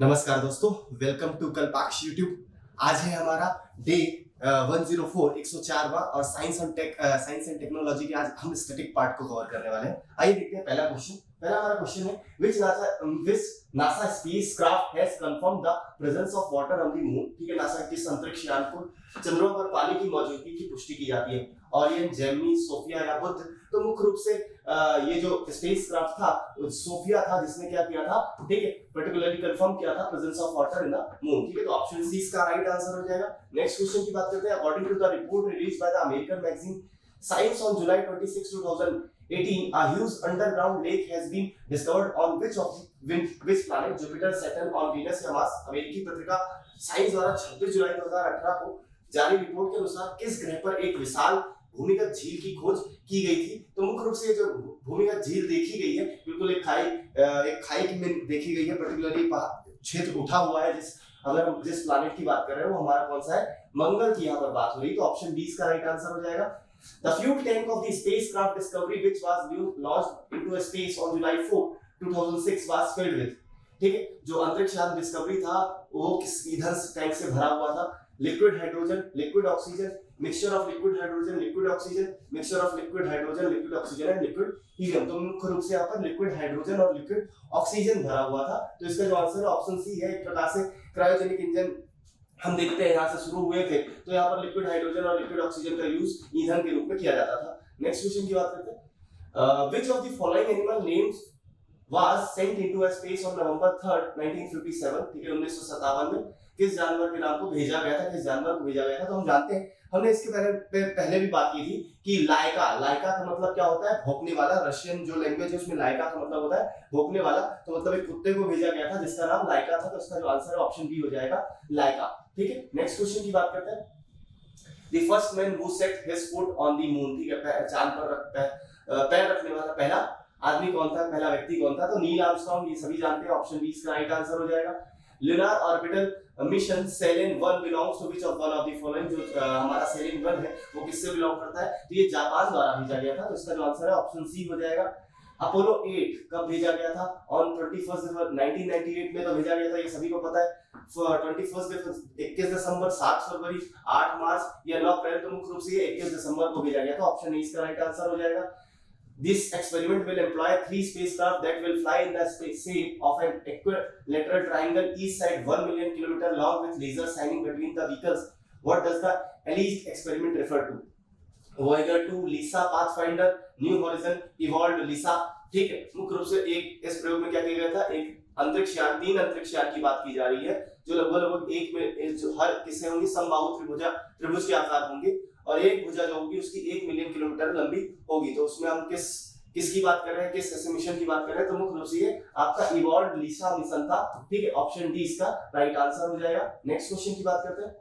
नमस्कार दोस्तों, welcome to कल्पाक्ष YouTube. आज है हमारा डे 104 104वां और साइंस एंड टेक्नोलॉजी के आज हम स्टैटिक पार्ट को कवर करने वाले हैं। आइए देखते हैं पहला क्वेश्चन। पहला हमारा क्वेश्चन है which NASA spacecraft has confirm the presence of water on the moon. ठीक है, नासा किस अंतरिक्ष यान को चंद्रमा पर पानी की मौजूदगी की पुष्टि की जाती है? ओरियन, जेमिनी, सोफिया या बुध? तो मुख्य रूप से ये जो स्पेसक्राफ्ट था सोफिया था, जिसने क्या किया था, ठीक है, पर्टिकुलरली कंफर्म किया था presence of water in the moon. ठीक है, तो ऑप्शन सी इसका राइट आंसर हो जाएगा। नेक्स्ट क्वेश्चन की बात करते हैं। According to the report released by the American magazine Science on July 26, 2018, a huge underground lake has been discovered on which planet, Jupiter, Saturn और Venus या Mars? अमेरिकी पत्रिका साइंस द्वारा 26 जुलाई 2018 को जारी रिपोर्ट के अनुसार किस ग्रह पर एक विशाल भूमिगत झील की खोज की गई थी? तो मुख्य रूप से जो भूमिगत झील देखी गई है, बिल्कुल एक खाई में देखी गई है। पर्टिकुलरली क्षेत्र उठा हुआ है। अगर हम जिस प्लैनेट की बात कर रहे हैं वो हमारा कौन सा है? मंगल की यहाँ पर बात हो रही है। तो ऑप्शन बी इसका राइट आंसर हो जाएगा। The fuel tank of the spacecraft Discovery, which was launched into space on July 4, 2006, was filled with, ठीक है, जो अंतरिक्ष यान डिस्कवरी था वो किस ईंधन टैंक से भरा हुआ था? Liquid hydrogen, liquid oxygen, mixture of liquid hydrogen, liquid oxygen, mixture of liquid hydrogen, liquid oxygen and liquid helium. तो मुख्य रूप से यहाँ पर लिक्विड हाइड्रोजन और लिक्विड ऑक्सीजन भरा हुआ था। तो इसका जो आंसर है ऑप्शन सी है। एक प्रकार से क्रायोजेनिक इंजन हम देखते हैं यहाँ से शुरू हुए थे, तो यहाँ पर लिक्विड हाइड्रोजन और लिक्विड ऑक्सीजन का यूज ईंधन के रूप में किया जाता था। नेक्स्ट क्वेश्चन की बात करते हैं। Which of the following animal names was sent into space on November 3rd, 1957, ठीक है, 1957 में किस जानवर के नाम को भेजा गया था? किस जानवर को भेजा गया था? तो हम जानते हैं, हमने इसके पहले भी बात की थी कि लाइका का मतलब क्या होता है? भौंकने वाला। रशियन जो लैंग्वेज है उसमें लाइका का मतलब होता है भौंकने वाला। तो मतलब एक कुत्ते को भेजा गया था जिसका नाम लाइका था। तो इसका जो आंसर है ऑप्शन बी हो जाएगा, लाइका। ठीक है, नेक्स्ट क्वेश्चन की बात करते हैं। The first man who set his foot on the moon, ठीक है, चांद पर पैर रखने वाला पहला आदमी कौन था? पहला व्यक्ति कौन था? तो नील आर्मस्ट्रांग, ये सभी जानते हैं। ऑप्शन बी इसका राइट आंसर हो जाएगा। Lunar orbital mission Selene 1 belongs to which of one of the following? जो हमारा सेलेन 1 है वो किससे बिलोंग करता है? तो ये जापान द्वारा भेजा गया था। तो इसका जो आंसर है ऑप्शन सी हो जाएगा। अपोलो 8 कब भेजा गया था? ऑन 21 दिसंबर 1998 में तो भेजा गया था, ये सभी को पता है। 21 दिसंबर, 7 फरवरी, 8 मार्च या 9 अप्रैल? तो मुख्य रूप से ये 21 दिसंबर को भेजा गया था। ऑप्शन ए इसका राइट आंसर हो जाएगा। This experiment will employ 3 spacecraft that will fly in the shape of an equilateral triangle, each side 1 million km long, with lasers shining between the vehicles. What does the alleged experiment refer to? Voyager 2, LISA, Pathfinder, New Horizon, Evolved, LISA। ठीक है, मुख्य रूप से इस प्रयोग में क्या किया गया था? तीन अंतरिक्ष यान की बात की जा रही है, जो लगभग एक में जो हर किससे होंगी? समबाहु त्रिभुज के आकार होंगे, और एक भुजा जो होगी उसकी 1 मिलियन किलोमीटर लंबी होगी। तो उसमें हम किसकी बात कर रहे हैं? किस मिशन की बात कर रहे हैं? तो मुख्य रूप से ये आपका इवॉल्व लिसा मिशन था। ठीक है, ऑप्शन डी इसका राइट आंसर हो जाएगा। नेक्स्ट क्वेश्चन की बात करते हैं।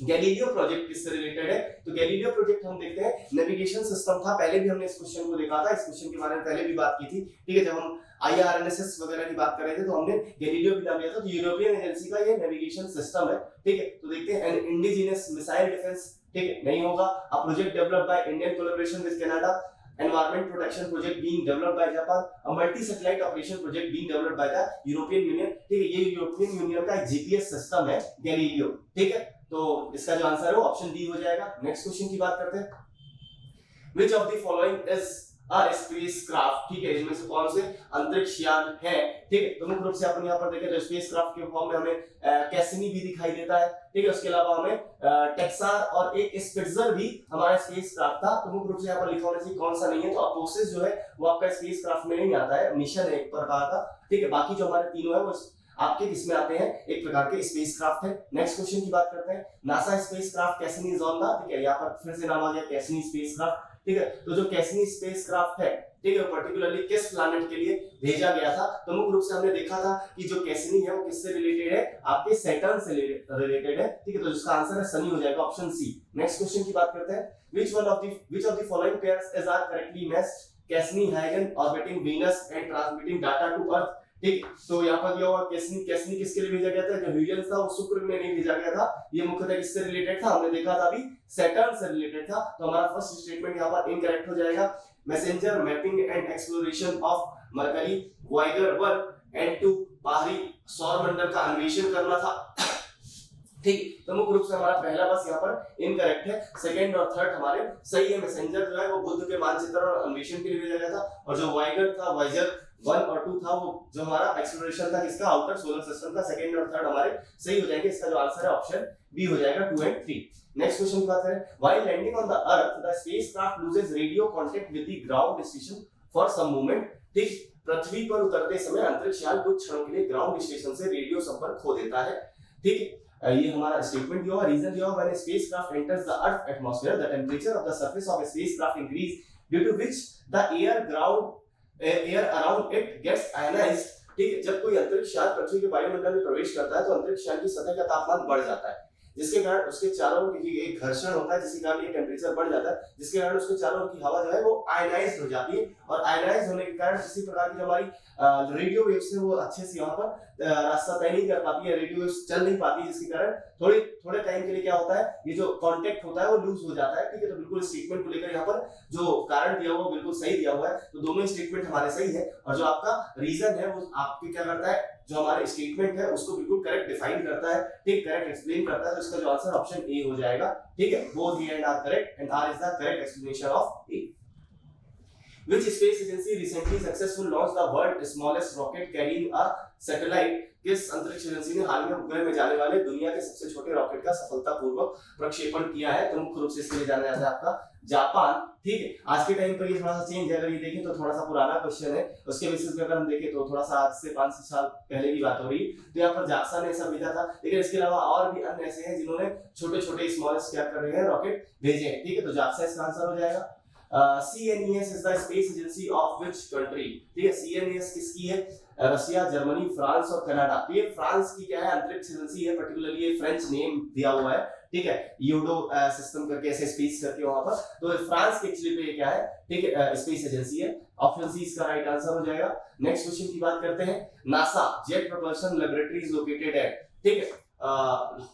गैलीलियो प्रोजेक्ट किससे रिलेटेड है? तो गैलीलियो प्रोजेक्ट हम देखते हैं नेविगेशन सिस्टम था। पहले भी हमने इस क्वेश्चन को देखा था, इस क्वेश्चन के बारे में पहले भी बात की थी। ठीक है, जब हम IRNSS वगैरह की बात कर रहे थे तो हमने गैलीलियो भी नाम लिया था। तो यूरोपियन एजेंसी का ये नेविगेशन सिस्टम है। ठीक है, तो देखते हैं एन इंडिजिनस मिसाइल डिफेंस, ठीक है, नहीं होगा। A project developed by Indian collaboration with Canada, environment protection project being developed by Japan, a multi satellite operation project being developed by the European union. ठीक है, ये यूरोपियन यूनियन का एक GPS system है गैलीलियो। ठीक है, तो इसका जो आंसर है ऑप्शन डी हो जाएगा। नेक्स्ट क्वेश्चन की बात करते हैं। Which of the following is a spacecraft? ठीक है, इनमें से कौन से अंतरिक्ष यान है? ठीक है, तो मुख्य रूप से अपन यहाँ पर देखें तो स्पेसक्राफ्ट के फॉर्म में हमें कैसिनी भी दिखाई देता है। ठीक है, उसके अलावा हमें टेक्सार और एक स्पिट्जर भी हमारा स्पेसक्राफ्ट था। तो मुख्य रूप से यहाँ पर लिखा होने से कौन सा नहीं है? तो अपोसिस जो है वो आपका स्पेसक्राफ्ट में नहीं आता है, मिशन है एक प्रकार का। ठीक है, बाकी जो हमारे तीनों है वो आपके किसमें आते हैं? एक प्रकार के स्पेसक्राफ्ट है। नेक्स्ट क्वेश्चन की बात करते हैं। NASA spacecraft Cassini is on the, ठीक है, यहाँ पर फिर से नाम आ गया कैसिनी स्पेसक्राफ्ट। ठीक है, तो जो कैसिनी स्पेसक्राफ्ट है, ठीक है, पर्टिकुलरली किस प्लैनेट के लिए भेजा गया था? तो मुख्य रूप से हमने देखा था कि जो कैसिनी है वो किससे रिलेटेड है? आपके सैटर्न से रिलेटेड है। ठीक है, तो जिसका आंसर है सनी हो जाएगा, ऑप्शन सी। नेक्स्ट क्वेश्चन की बात करते हैं। which of the following pairs is are correctly matched? Cassini Huygens orbiting Venus and transmitting data to Earth. ठीक, तो यहाँ पर क्या हुआ? कैसिनी किसके लिए भेजा गया था? जो ह्यूरियंस था वो शुक्र में नहीं भेजा गया था। ये मुख्यतः किससे रिलेटेड था? हमने देखा था अभी सैटर्न से रिलेटेड था। तो हमारा फर्स्ट स्टेटमेंट यहाँ पर इनकरेक्ट हो जाएगा। Messenger mapping and exploration of Mercury, Voyager 1 एंड 2 बाहरी सौर मंडल का अन्वेषण करना था। ठीक, तो मुख्य रूप से हमारा पहला बस यहाँ पर इनकरेक्ट है, सेकंड और थर्ड हमारे सही है। मैसेंजर जो है वो बुध के मानचित्र और अन्वेषण के लिए भेजा गया था, और जो वाइगर था, वाइजर 1 और 2 था, वो जो हमारा एक्सप्लोरेशन था किसका, आउटर सोलर सिस्टम का, सेकंड और थर्ड हमारे सही हो जाएंगे। इसका जो आंसर है ऑप्शन बी हो जाएगा 2 और 3। नेक्स्ट क्वेश्चन की बात करें, while landing on the earth the spacecraft loses radio contact with the ground station for some moment. ठीक, पृथ्वी पर उतरते समय अंतरिक्ष यान कुछ क्षणों के लिए ग्राउंड स्टेशन से रेडियो संपर्क खो देता है। ठीक, ये हमारा स्टेटमेंट दिया हुआ, रीजन दिया हुआ, when a spacecraft enters the earth atmosphere the temperature of the surface of a spacecraft increase due to which the air around it gets ionized। ठीक है, जब कोई अंतरिक्ष यान पृथ्वी के वायुमंडल में प्रवेश करता है तो अंतरिक्ष यान की सतह का तापमान बढ़ जाता है, जिसके कारण उसके चारों ओर एक घर्षण होता है, जिसके कारण ये टेम्परेचर बढ़ जाता है, जिसके कारण उसके चारों ओर की हवा जो है वो आयनाइज्ड हो जाती है, और आयनाइज्ड होने के कारण किसी प्रकार की हमारी रेडियो वेव्स है वो अच्छे से यहाँ पर रास्ता तय नहीं कर पाती है, रेडियो वेव्स चल नहीं पाती, जिसके कारण थोड़े टाइम के लिए क्या होता है, ये जो कांटेक्ट होता है वो लूज हो जाता है। ठीक है, तो बिल्कुल स्टेटमेंट को लेकर यहाँ पर जो कारण दिया हुआ बिल्कुल सही दिया हुआ है, तो दोनों स्टेटमेंट हमारे सही है, और जो आपका रीजन है वो आपके क्या करता है, जो हमारे स्टेटमेंट है उसको बिल्कुल करेक्ट डिफाइन करता है, ठीक, करेक्ट एक्सप्लेन करता है, तो इसका जो आंसर ऑप्शन ए हो जाएगा। ठीक है, बोथ ही and R correct and R is the correct explanation of A. Which space agency recently successfully launched the world's smallest rocket carrying a satellite? किस अंतरिक्ष एजेंसी ने हाल में उपग्रह में जाने वाले दुनिया के सबसे छोटे रॉकेट का सफलतापूर्वक प्रक्षेपण किया है? तो मुख्य रूप से इसके लिए जाना जाता है आपका जापान। ठीक है, आज के टाइम पर ये थोड़ा सा चेंज है, अगर ये देखें तो थोड़ा सा पुराना क्वेश्चन है, उसके बेसिस पे अगर हम देखें तो थोड़ा सा आज से 5 साल पहले की बात हो रही है। तो यहाँ पर जाक्सा ने ऐसा भेजा था, लेकिन इसके अलावा और भी अन्य ऐसे हैं जिन्होंने छोटे छोटे स्मॉलेस्ट क्या कर रहे हैं, रॉकेट भेजे हैं। ठीक है, तो जाक्सा इसका आंसर हो जाएगा। CNES is the space agency of which country? ठीक है, CNES किसकी है? रशिया, जर्मनी, फ्रांस और कनाडा। तो ये फ्रांस की क्या है, अंतरिक्ष एजेंसी है, पर्टिकुलरली ये फ्रेंच नेम दिया हुआ है। ठीक है, यूडो सिस्टम करके ऐसे स्पेस करके वहां पर, तो फ्रांस के एक्चुअली पे ये क्या है, ठीक है, स्पेस एजेंसी है। ऑप्शन सी इसका राइट आंसर हो जाएगा। नेक्स्ट क्वेश्चन की बात करते हैं, NASA jet propulsion laboratory is located at, ठीक है,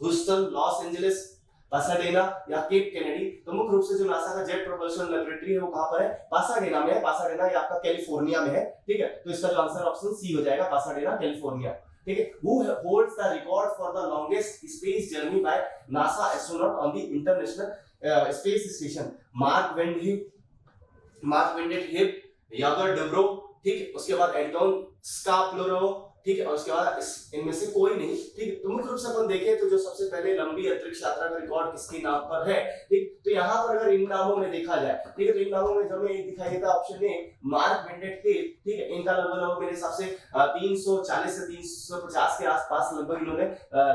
ह्यूस्टन, लॉस एंजलिस, पासाडेना या केप केनेडी। तो मुख्य रूप से जो नासा का जेट प्रोपल्शन लैबोरेटरी है वो कहां पर है, पासाडेना में है। पासाडेना ये आपका कैलिफोर्निया में है। ठीक है, तो इसका जो आंसर ऑप्शन सी हो जाएगा, पासाडेना, कैलिफोर्निया। ठीक है, who holds the record for the longest space journey by NASA astronaut on the international space station? Mark Van Hip, यागर डब्रो, ठीक है, उसके बाद एंटोन स्काप्लोरो, ठीक है, और उसके बाद इनमें से कोई नहीं। ठीक है, तो मुख्य रूप से अपन देखें तो जो सबसे पहले लंबी अंतरिक्ष यात्रा का रिकॉर्ड किसके नाम पर है, ठीक, तो यहाँ पर अगर इन नामों में देखा जाए, ठीक है, तो इन नामों में हमें एक दिखाई देता है ऑप्शन ए, मार्क वेंडेट हिप। ठीक है, इनका लगभग मेरे हिसाब से 340 से 350 के आसपास लगभग इन्होंने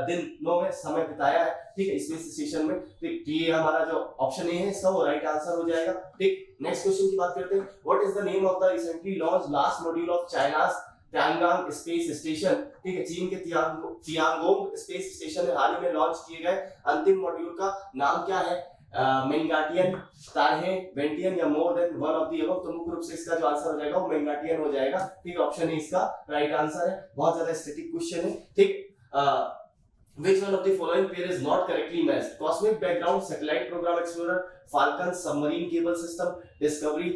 दिनों में समय बिताया है। ठीक है, स्पेस स्टेशन में। ठीक, ये हमारा जो ऑप्शन ए है इसका वो राइट आंसर हो जाएगा। ठीक, नेक्स्ट क्वेश्चन की बात करते हैं, what is the name of the recently launched last module of China's Tiangong space station? ठीक है, चीन के तियांगोंग स्पेस स्टेशन में हाल ही में लॉन्च किए गए अंतिम मॉड्यूल का नाम क्या है? मेंगाटियन, ताहे, वेंटियन या more than one of the above. तो मुख्य रूप से इसका जो आंसर हो जाएगा वो मेंगाटियन हो जाएगा। ठीक, ऑप्शन ए इसका राइट आंसर है। बहुत ज्यादा स्टैटिक क्वेश्चन है। ठीक, which one of the following pair is not correctly matched? Cosmic background satellite program explorer, Falcon submarine cable system, Discovery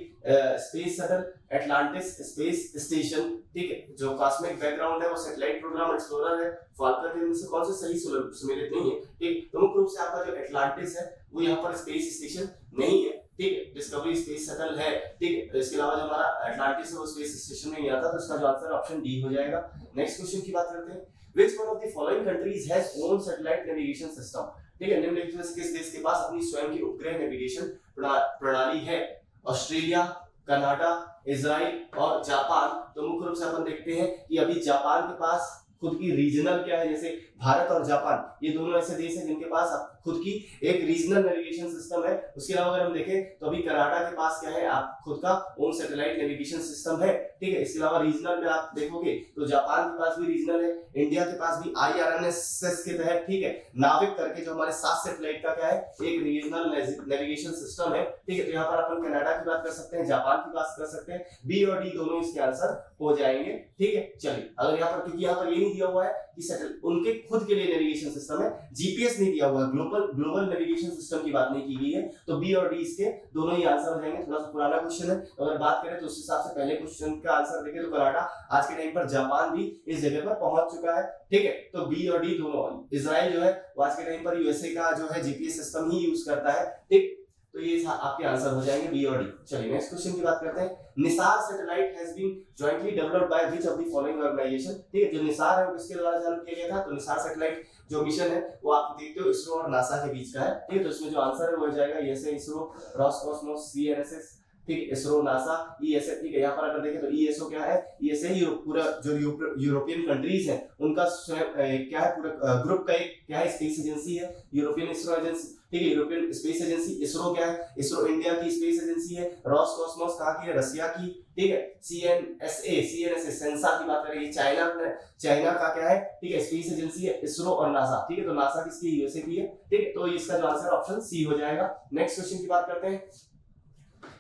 space shuttle, Atlantis space station। ठीक है, जो cosmic background है वो सैटेलाइट प्रोग्राम एक्सप्लोरर है, falcon इनमें से कौन से सही सुमेलित नहीं है? ठीक, तो मुख्य रूप से आपका जो एटलांटिस है वो यहाँ पर स्पेस स्टेशन नहीं है। ठीक है, डिस्कवरी स्पेस शटल है। ठीक है, तो इसके अलावा जो हमारा एटलांटिस है वो स्पेस स्टेशन में नहीं आता, तो इसका जो आंसर ऑप्शन डी हो जाएगा। नेक्स्ट क्वेश्चन की बात करते हैं, which one of the following countries has own satellite navigation system? ठीक है, निम्नलिखित में से किस देश के पास अपनी स्वयं की उपग्रह नेविगेशन प्रणाली है? ऑस्ट्रेलिया, कनाडा, इजराइल और जापान। तो मुख्य रूप से अपन देखते हैं कि अभी जापान के पास खुद की रीजनल क्या है, जैसे भारत और जापान ये दोनों ऐसे देश हैं जिनके पास खुद की एक रीजनल नेविगेशन सिस्टम है। उसके अलावा अगर हम देखें तो अभी कनाडा के पास क्या है, आप खुद का ओन सैटेलाइट नेविगेशन सिस्टम है। ठीक है, इसके अलावा रीजनल में आप देखोगे तो जापान के पास भी रीजनल है, इंडिया के पास भी IRNSS के तहत, ठीक है, नाविक करके जो हमारे 7 सैटेलाइट का क्या है, एक रीजनल नेविगेशन सिस्टम है। ठीक है, तो यहाँ पर अपन कनाडा की बात कर सकते हैं, जापान की बात कर सकते हैं, बी और डी दोनों इसके आंसर हो जाएंगे। ठीक है, चलिए, अगर यहाँ पर क्योंकि यहाँ पर ये नहीं दिया हुआ है कि उनके खुद के लिए नेविगेशन सिस्टम है, GPS नहीं दिया हुआ है, ग्लोबल ग्लोबल नेविगेशन सिस्टम की बात नहीं की गई है, तो बी और डी इसके दोनों ही आंसर हो जाएंगे। थोड़ा सा पुराना क्वेश्चन है, तो अगर बात करें तो उस हिसाब से पहले क्वेश्चन का आंसर देखें तो कनाडा आज के टाइम पर जापान भी इस जगह पर पहुंच चुका है, ठीक है। तो बी और डी दोनों, इजराइल जो है आज के टाइम पर यूएसए का जो है जीपीएस सिस्टम ही यूज करता है, ठीक। तो ये आपके आंसर हो जाएंगे बी और डी। चलिए नेक्स्ट क्वेश्चन की बात करते हैं। NISAR satellite has been jointly developed by which of the following organisation, ठीक है। जो निसार है वो किसके द्वारा चालू किया गया था, तो निसार सैटेलाइट जो मिशन है वो आप देखते हो इसरो और नासा के बीच का है, ठीक है। तो इसमें जो आंसर है वो हो जाएगा ईएसए, इसरो, रॉसकॉस्मोस, सीएनएसएस, ठीक है, इसरो, नासा, ईएसए, ठीक है। यहाँ पर अगर देखें तो ईएसओ क्या है, ईएसए पूरा जो यूरोपियन कंट्रीज है उनका क्या है, पूरा ग्रुप का एक क्या है, स्पेस एजेंसी है, यूरोपियन इसरो एजेंसी, ठीक है, यूरोपियन स्पेस एजेंसी। इसरो क्या है, इसरो इंडिया की स्पेस एजेंसी है। रॉसकॉस्मोस कहाँ की है, रसिया की, ठीक है। सीएनएसए सेंसा की बात करें, चाइना का क्या है, ठीक है, स्पेस एजेंसी है। इसरो और नासा, ठीक है, तो नासा किसकी है, यूएसए की है, ठीक है। तो इसका जो आंसर ऑप्शन सी हो जाएगा। नेक्स्ट क्वेश्चन की बात करते हैं।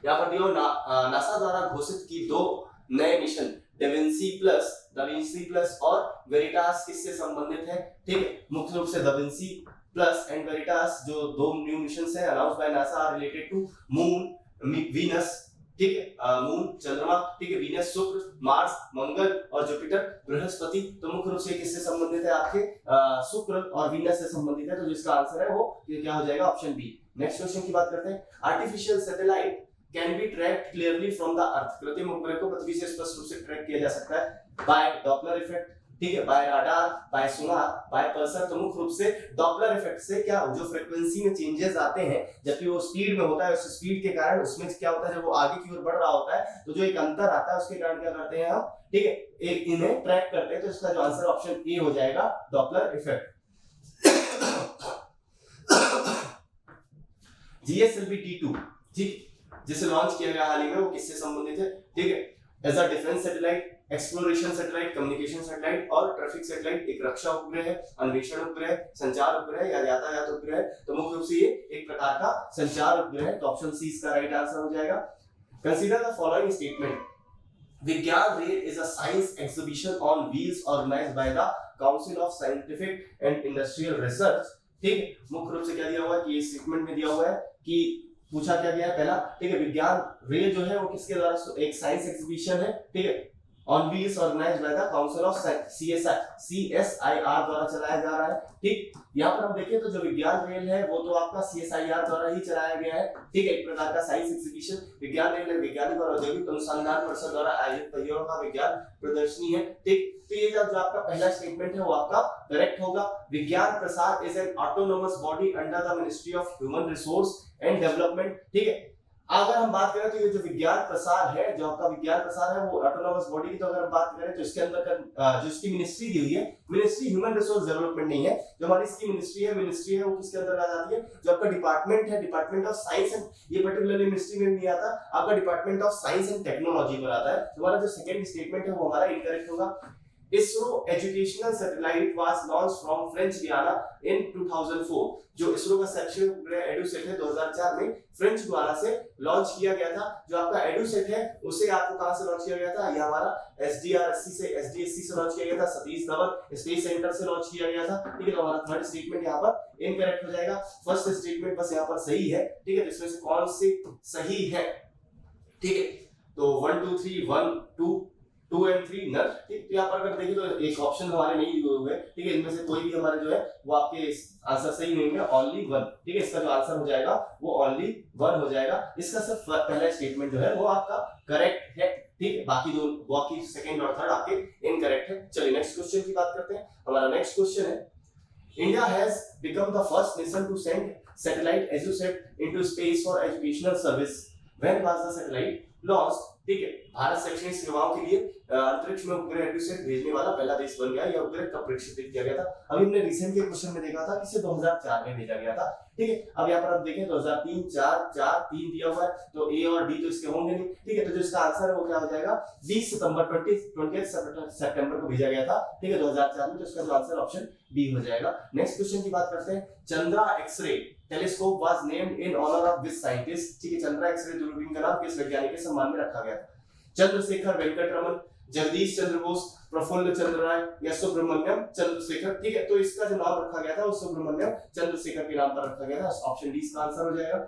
यहाँ पर दियो नासा द्वारा घोषित की दो नए मिशन डाविंसी प्लस और वेरिटास किससे संबंधित है, ठीक है। मुख्य रूप से डाविंसी प्लस एंड वेरिटास जो दो न्यू मिशंस हैं announced by NASA are related to moon, Venus, ठीक है, मून चंद्रमा, ठीक है, वीनस शुक्र, मार्स मंगल और जुपिटर बृहस्पति। तो मुख्य रूप से किससे संबंधित है, आपके शुक्र और वीनस से संबंधित है। तो जिसका आंसर है वो ये क्या हो जाएगा, ऑप्शन बी। नेक्स्ट क्वेश्चन की बात करते हैं। Artificial satellite can be tracked clearly from the earth, कृत्रिम उपग्रह को पृथ्वी से स्पष्ट रूप से ट्रैक किया जा सकता है बाय डॉपलर इफेक्ट, ठीक है, बाय राडार, बाय सोनार, बाय पल्सर। तो मुख्य रूप से डॉपलर इफेक्ट से क्या, जो फ्रीक्वेंसी में चेंजेस आते हैं जबकि वो स्पीड में होता है, उस स्पीड के कारण उसमें क्या होता है, जब वो आगे की ओर बढ़ रहा होता है तो जो एक अंतर आता है उसके कारण क्या करते हैं हम, ठीक है, एक इन्हें ट्रैक करते हैं। तो इसका जो आंसर ऑप्शन ए हो जाएगा, डॉपलर इफेक्ट। जीएसएलवी T2, ठीक, जिसे लॉन्च किया गया हाल ही में, वो किससे संबंधित है, ठीक है। As a defence satellite, exploration satellite, communication satellite और ट्रैफिक सैटेलाइट। एक रक्षा उपग्रह है, अन्वेषण उपग्रह, संचार उपग्रह या यातायात उपग्रह। तो मुख्य रूप से ये एक प्रकार का संचार उपग्रह है। तो ऑप्शन सी इसका राइट आंसर हो जाएगा। Consider the following statement. Vigyan rail is a science exhibition on wheels organised by the council of scientific and industrial research, ठीक है। मुख्य रूप से क्या दिया हुआ है कि ये स्टेटमेंट में दिया हुआ है कि पूछा क्या गया है पहला, ठीक है, विज्ञान रेल जो है वो किसके द्वारा, एक साइंस एग्जीबिशन है, ठीक है, on wheels organised by the council of CSIR द्वारा चलाया जा रहा है, ठीक। यहाँ पर हम देखें तो जो विज्ञान रेल है वो तो आपका CSIR द्वारा ही चलाया गया है, ठीक है। एक प्रकार का साइंस एग्जीबिशन। विज्ञान रेल वैज्ञानिक और औद्योगिक अनुसंधान परिषद द्वारा आयोजित पहियों का विज्ञान प्रदर्शनी है, ठीक। तो ये जो आपका पहला स्टेटमेंट है वो आपका करेक्ट होगा। विज्ञान प्रसार is an autonomous body under the ministry of human resource and development, ठीक है। अगर हम बात करें तो ये जो विज्ञान प्रसार है, जो आपका विज्ञान प्रसार है वो ऑटोनोमस बॉडी की, तो अगर हम बात करें तो इसके अंदर का जो इसकी मिनिस्ट्री दी हुई है, मिनिस्ट्री ह्यूमन रिसोर्स डेवलपमेंट नहीं है, जो हमारी इसकी मिनिस्ट्री है वो किसके अंदर आ जाती है, जो आपका डिपार्टमेंट है, डिपार्टमेंट ऑफ साइंस एंड, ये पर्टिकुलरली मिनिस्ट्री में नहीं आता, आपका department of science and technology पर आता है। हमारा जो सेकंड स्टेटमेंट है वो हमारा इनकरेक्ट होगा। ISRO educational satellite was launched from French Guiana in 2004। जो इसरो का शैक्षणिक उपग्रह एडुसेट है 2004 में फ्रेंच गुयाना से लॉन्च किया गया था। जो आपका एडुसेट है उसे आपको कहां से लॉन्च किया गया था, ये हमारा SDSC से लॉन्च किया गया था, सतीश धवन स्पेस सेंटर से लॉन्च किया गया था, ठीक है। तो हमारा थर्ड स्टेटमेंट यहाँ पर इनकरेक्ट हो जाएगा। फर्स्ट स्टेटमेंट बस यहाँ पर सही है, ठीक है। तो इसमें से कौन सी सही है, ठीक है। तो 1 2 3 1 2 एंड 3 नल, ठीक। तो यहाँ पर अगर देखिए तो एक ऑप्शन हमारे नहीं दिए हुए, ठीक है। इनमें से कोई भी हमारे जो है वो आपके आंसर सही नहीं है, ओनली 1, ठीक है। इसका जो आंसर हो जाएगा वो ओनली 1 हो जाएगा। इसका सिर्फ पहला स्टेटमेंट जो है वो आपका करेक्ट है, ठीक है। बाकी सेकंड और थर्ड आपके इनकरेक्ट है। चलिए नेक्स्ट क्वेश्चन की बात करते हैं। हमारा नेक्स्ट क्वेश्चन है, India has become the first nation to send satellite EDUSAT into space for educational service. When was the satellite launched, ठीक है। भारत शैक्षणिक सेवाओं के लिए अंतरिक्ष में उपग्रह एडुसेट भेजने वाला पहला देश बन गया। यह उपग्रह कब प्रक्षेपित किया गया था, अभी हमने रिसेंट के क्वेश्चन में देखा था कि इसे 2004 में भेजा गया था, ठीक है। अब यहाँ पर आप देखें 2003 3 दिया हुआ है, तो ए और डी तो इसके होंगे नहीं, ठीक है। तो जो इसका आंसर है वो क्या हो जाएगा, 20 सितंबर को भेजा गया था, ठीक है, 2004 में। तो इसका जो आंसर ऑप्शन बी हो जाएगा। नेक्स्ट क्वेश्चन की बात करते हैं। Chandra x ray telescope was named in honour of which scientist, ठीक है। चंद्रा एक्सरे दूरबीन का नाम किस वैज्ञानिक के सम्मान में रखा गया था, चंद्रशेखर वेंकट रमन, जगदीश चंद्र बोस, प्रफुल्ल चंद्र राय या सुब्रमण्यम चंद्रशेखर। ठीक है, तो इसका जो नाम रखा गया था वो सुब्रमण्यम चंद्रशेखर के नाम पर रखा गया था। ऑप्शन डी इसका आंसर हो जाएगा।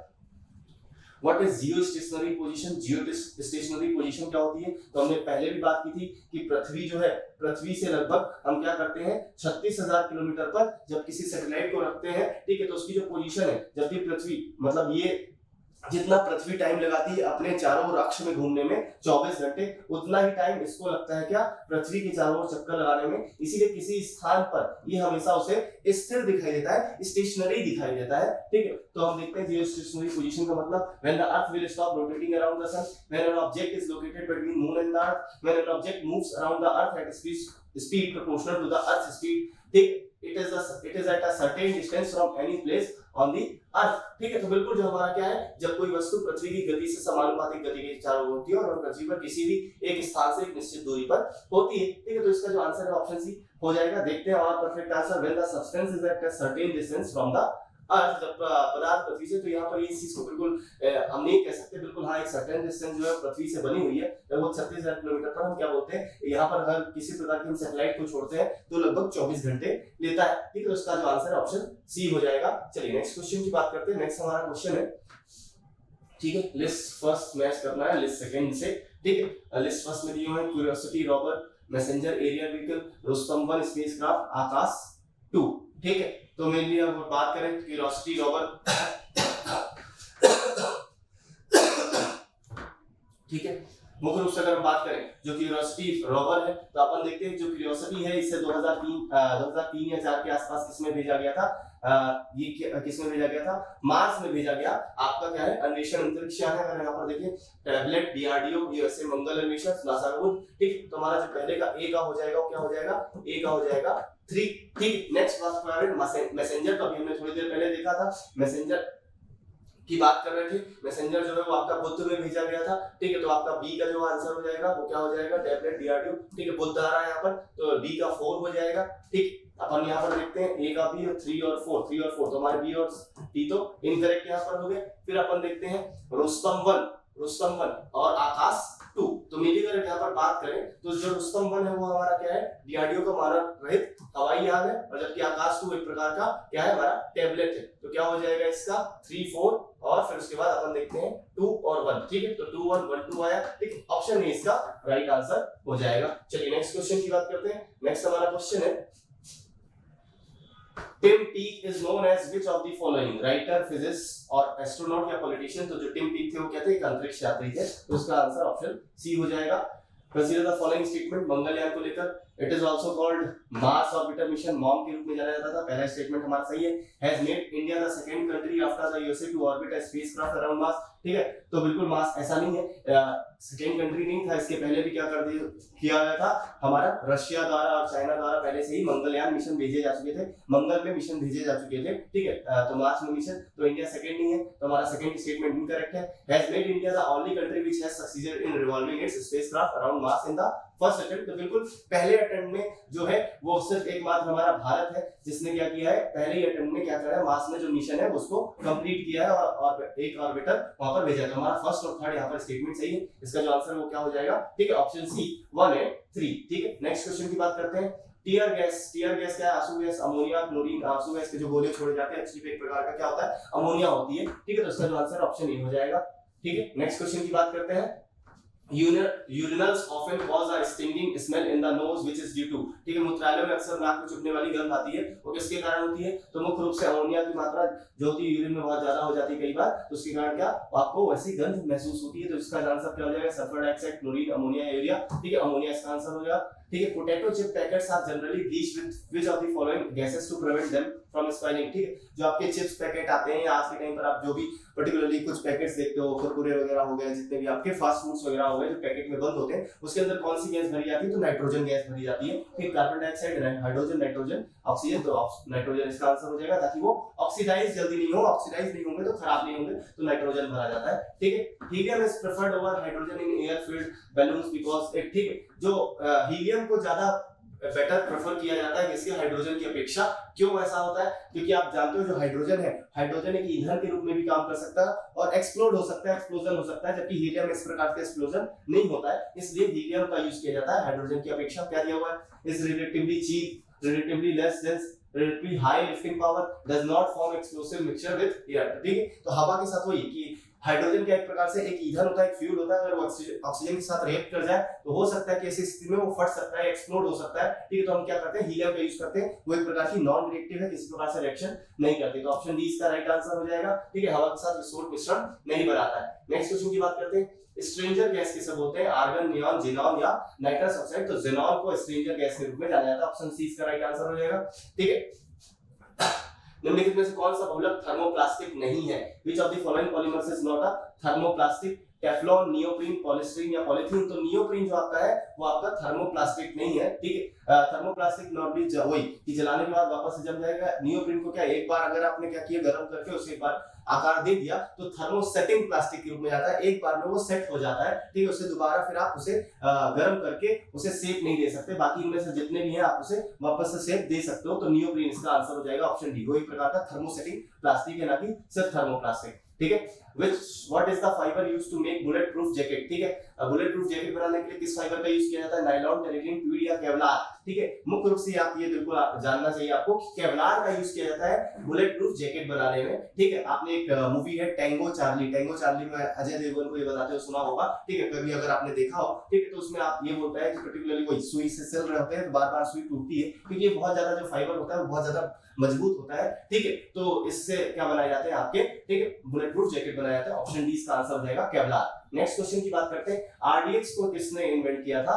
What is Jio stationery position? Jio stationery position क्या होती है? तो हमने पहले भी बात की थी कि पृथ्वी जो है, पृथ्वी से लगभग हम क्या करते हैं 36,000 किलोमीटर पर जब किसी सैटेलाइट को रखते हैं, ठीक है, तो उसकी जो पोजीशन है, जबकि पृथ्वी मतलब ये जितना पृथ्वी टाइम लगाती है अपने चारों ओर अक्ष में घूमने में 24 घंटे, उतना ही टाइम इसको लगता है क्या पृथ्वी के चारों ओर चक्कर लगाने में। इसीलिए किसी स्थान पर ये हमेशा उसे स्थिर दिखाई देता है, स्टेशनरी दिखाई देता है। ठीक है, तो हम देखते हैं जियो स्टेशनरी पोजीशन का मतलब when the earth will stop rotating around the sun, when an object is located between moon and the earth, when an object moves around the earth at speed proportional to the earth speed. ठीक, it is at a certain distance from any place on the अर्थ। ठीक है, तो बिल्कुल जो हमारा क्या है, जब कोई वस्तु पृथ्वी की गति से समानुपातिक गति के चारों ओर होती है और पृथ्वी पर किसी भी एक स्थान से एक निश्चित दूरी पर होती है। ठीक है, तो इसका जो आंसर है ऑप्शन सी हो जाएगा। देखते हैं और perfect answer, when the substance is at a certain distance from the earth, जब पदार्थ पृथ्वी से, तो यहाँ पर ये चीज को बिल्कुल हम नहीं कह सकते, बिल्कुल हाँ एक सर्टेन डिस्टेंस जो है पृथ्वी से बनी हुई है लगभग 36,000 किलोमीटर पर, हम क्या बोलते हैं यहाँ पर अगर किसी प्रकार की हम सैटेलाइट को छोड़ते हैं तो लगभग 24 घंटे लेता है। ठीक है, तो इसका जो आंसर है ऑप्शन सी हो जाएगा। चलिए नेक्स्ट क्वेश्चन की बात करते हैं। नेक्स्ट हमारा क्वेश्चन है, ठीक है, लिस्ट फर्स्ट मैच करना है लिस्ट सेकंड से। ठीक है, लिस्ट फर्स्ट में दिए हुए हैं Curiosity rover, Messenger aerial vehicle, Rustom 1 spacecraft, Akash 2। ठीक है, तो मेनली हम बात करें क्यूरियोसिटी रोवर, ठीक है, मुख्य रूप से अगर हम बात करें जो क्यूरियोसिटी रोवर है, तो अपन देखते हैं जो क्यूरियोसिटी है इसे 2003 या 4 के आसपास किसमें भेजा गया था, ये किसमें भेजा गया था, मार्स में भेजा गया। आपका क्या है, अन्वेषण अंतरिक्ष यान है। अगर यहाँ पर देखिए टैबलेट, डीआरडीओ, यूएसए मंगल अन्वेषण, नासा का बुध। ठीक, तो हमारा जो पहले का ए का हो जाएगा वो क्या हो जाएगा, ए का हो जाएगा 3। ठीक, नेक्स्ट बात कर रहे हैं मैसेंजर, तो अभी हमने थोड़ी देर पहले देखा था मैसेंजर की बात कर रहे थे। मैसेंजर जो है वो आपका बुध में भेजा गया था। ठीक है, तो आपका बी का जो आंसर हो जाएगा वो क्या हो जाएगा, टैबलेट, डीआरडीओ। ठीक है, बुध आ रहा है यहाँ पर, तो बी का 4 हो जाएगा। ठीक, अपन यहाँ पर देखते हैं ए का बी और 3 और 4, तो हमारे बी और डी तो इनकरेक्ट यहाँ पर हो गए। फिर अपन देखते हैं रुस्तम 1 और आकाश 2। तो मिलीगर यहाँ पर बात करें तो जो रुस्तम 1 है वो हमारा क्या है, डीआरडीओ का मानव रहित हवाई यान है, और जबकि आकाश 2 एक प्रकार का क्या है, हमारा टैबलेट है। तो क्या हो जाएगा इसका 3, 4 और फिर उसके बाद अपन देखते हैं 2 और 1। ठीक है, तो 2, 1, 1, 2 आया। ठीक, ऑप्शन ए इसका राइट आंसर हो जाएगा। चलिए नेक्स्ट क्वेश्चन की बात करते हैं। नेक्स्ट हमारा क्वेश्चन है, Tim Peake is known as which of the following? Writer, physicist और एस्ट्रोनॉट या पॉलिटिशियन। तो जो टिम पीक थे वो क्या थे, एक अंतरिक्ष यात्री थे। तो उसका आंसर ऑप्शन सी हो जाएगा। Consider the following statement, Mangalyaan को लेकर, it is also called Mars orbiter mission, mom के रूप में जाना जाता था। पहला स्टेटमेंट हमारा सही है। Has made India the second country after the USA to orbit a spacecraft around Mars. ठीक है, तो बिल्कुल मार्स ऐसा नहीं है, सेकंड कंट्री नहीं था, इसके पहले भी क्या कर दिया किया गया था, हमारा रशिया द्वारा और चाइना द्वारा पहले से ही मंगलयान मिशन भेजे जा चुके थे, मंगल पे मिशन भेजे जा चुके थे। ठीक है, तो मार्स में मिशन, तो इंडिया सेकंड नहीं है, तो हमारा सेकंड स्टेटमेंट इनकरेक्ट है। Has made India the only country which has succeeded in revolving it's spacecraft around Mars in the first attempt. तो बिल्कुल पहले अटेम्प्ट में जो है वो सिर्फ एकमात्र हमारा भारत है जिसने क्या किया है, पहले ही अटेम्प्ट में क्या करा है, मार्स में जो मिशन है उसको कंप्लीट किया है और एक ऑर्बिटर वहां पर भेजा है। तो हमारा फर्स्ट और थर्ड यहाँ पर स्टेटमेंट सही है। इसका जो आंसर है वो क्या हो जाएगा, ठीक है, ऑप्शन सी 1 एंड 3। ठीक है, नेक्स्ट क्वेश्चन की बात करते हैं। टीयर गैस क्या है, आंसू गैस, अमोनिया, क्लोरीन, आंसू गैस के जो गोले छोड़े जाते हैं एक्चुअली एक प्रकार का क्या होता है, अमोनिया होती है। ठीक है, तो इसका जो आंसर ऑप्शन ए हो जाएगा। ठीक है, नेक्स्ट क्वेश्चन की बात करते हैं। Urinals often cause a stinging smell in the nose which is due to। ठीक है, मूत्रालयों में अक्सर नाक में चुभने वाली गंध आती है, वो किसके कारण होती है, तो मुख्य रूप से अमोनिया की मात्रा जो होती है यूरिन में बहुत ज्यादा हो जाती है कई बार, तो उसके कारण क्या आपको वैसी गंध महसूस होती है। तो इसका आंसर क्या हो जाएगा, sulphur dioxide, chlorine, ammonia, urea. ठीक है, अमोनिया इसका आंसर हो जाएगा। ठीक है, potato chip packets are generally bleached with which of the following gases to prevent them from spoiling. ठीक है, जो आपके चिप्स पैकेट आते हैं या आज के टाइम पर आप जो भी पर्टिकुलरली कुछ पैकेट्स देखते हो, कुरकुरे वगैरह हो गए, जितने भी आपके फास्ट फूड्स वगैरह हो गए जो पैकेट में बंद होते हैं, उसके अंदर कौन सी गैस भरी जाती है, तो नाइट्रोजन गैस भरी जाती है। ठीक, carbon dioxide, hydrogen, nitrogen, oxygen, तो नाइट्रोजन इसका आंसर हो जाएगा, ताकि वो ऑक्सीडाइज जल्दी नहीं हो, ऑक्सीडाइज नहीं होंगे तो खराब नहीं होंगे, तो नाइट्रोजन भरा जाता है। ठीक है, helium is preferred over hydrogen in air filled balloons because it, ठीक है, जो हीलियम को ज्यादा बेटर प्रेफर किया जाता है किसके, हाइड्रोजन की अपेक्षा। क्यों ऐसा होता है? क्योंकि आप जानते हो जो हाइड्रोजन है, हाइड्रोजन एक ईंधन के रूप में भी काम कर सकता है और एक्सप्लोड हो सकता है, एक्सप्लोजन हो सकता है, जबकि हीलियम इस प्रकार का एक्सप्लोजन नहीं होता है, इसलिए हीलियम का यूज किया जाता है हाइड्रोजन की अपेक्षा। क्या दिया हुआ है? Is relatively cheap, relatively less dense, relatively high lifting power, does not form explosive mixture with air। ठीक है, तो हवा के साथ वही कि हाइड्रोजन का एक प्रकार से एक ईंधन होता है, एक फ्यूल होता है, अगर वो ऑक्सीजन के साथ रिएक्ट कर जाए तो हो सकता है कि ऐसी स्थिति में वो फट सकता है, एक्सप्लोड हो सकता है। ठीक है, तो हम क्या करते हैं, हीलियम का यूज करते हैं, वो एक प्रकार की नॉन रिएक्टिव है, किसी प्रकार से रिएक्शन नहीं करती, तो ऑप्शन डी इसका राइट आंसर हो जाएगा। ठीक है, हवा के साथ विस्फोट मिश्रण नहीं बनाता है। नेक्स्ट क्वेश्चन की बात करते हैं, स्ट्रेंजर गैस किसे बोलते हैं, आर्गन, नियॉन, जिनॉन या नाइट्रस ऑक्साइड। तो जिनॉन को स्ट्रेंजर गैस के रूप में जाना जाता है, ऑप्शन सी इसका राइट आंसर हो जाएगा। ठीक है, निम्नलिखित में से कौन सा बहुलक थर्मोप्लास्टिक नहीं है? Which of the following polymers is not a thermoplastic? Teflon, neoprene, polystyrene या पॉलीथीन। तो नियोप्रीन जो आपका है वो आपका थर्मोप्लास्टिक नहीं है। ठीक है, थर्मोप्लास्टिक नॉर्मली वही कि जलाने के बाद वापस से जम जाएगा। नियोप्रीन को क्या एक बार अगर आपने क्या किया, गर्म करके उसे एक बार आकार दे दिया तो थर्मोसेटिंग प्लास्टिक के रूप में जाता है, एक बार में वो सेट हो जाता है। ठीक है, उसे दोबारा फिर आप उसे गर्म करके उसे शेप नहीं दे सकते, बाकी इनमें से जितने भी हैं आप उसे वापस से शेप दे सकते हो। तो नियोप्रीन इसका आंसर हो जाएगा, ऑप्शन डी। वो एक प्रकार का थर्मोसेटिंग प्लास्टिक है, ना कि सिर्फ थर्मोप्लास्टिक। ठीक है, what is the fibre used to make bullet proof jacket? ठीक है, बुलेट प्रूफ जैकेट बनाने के लिए किस फाइबर का यूज किया जाता है? नायलॉन, टेरिलिन, ट्वीड या केवलार। ठीक है, मुख्य रूप से आप ये बिल्कुल जानना चाहिए आपको कि केवलार का यूज किया जाता है बुलेट प्रूफ जैकेट बनाने में। ठीक है, आपने एक मूवी है टैंगो चार्ली, टैंगो चार्ली में अजय देवगन को ये बताते हुए सुना होगा। ठीक है, कभी अगर आपने देखा हो, ठीक है, तो उसमें आप ये बोलता है कि पर्टिकुलरली कोई सुई से चल रहे होते हैं तो बार-बार सुई टूटती है, क्योंकि ये बहुत ज्यादा जो फाइबर होता है वो बहुत ज्यादा मजबूत होता है। ठीक है, तो इससे क्या बनाए जाते हैं आपके, ठीक है, बुलेट प्रूफ जैकेट बनाया जाता है, ऑप्शन डी इसका आंसर हो जाएगा, केवलार। नेक्स्ट क्वेश्चन की बात करते हैं, आरडीएक्स को किसने इन्वेंट किया था?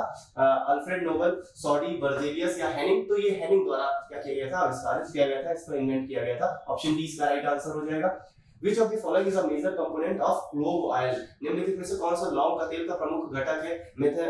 अल्फ्रेड नोबल, सॉडी, बर्जेलियस या हेनिंग। तो ये हेनिंग द्वारा क्या किया गया था, आविष्कार किया गया था, इसको इन्वेंट किया गया था, ऑप्शन डी इसका राइट आंसर हो जाएगा। Which of the following is a major component of clove oil? निम्नलिखित में से कौन सा लौंग का तेल का प्रमुख घटक है?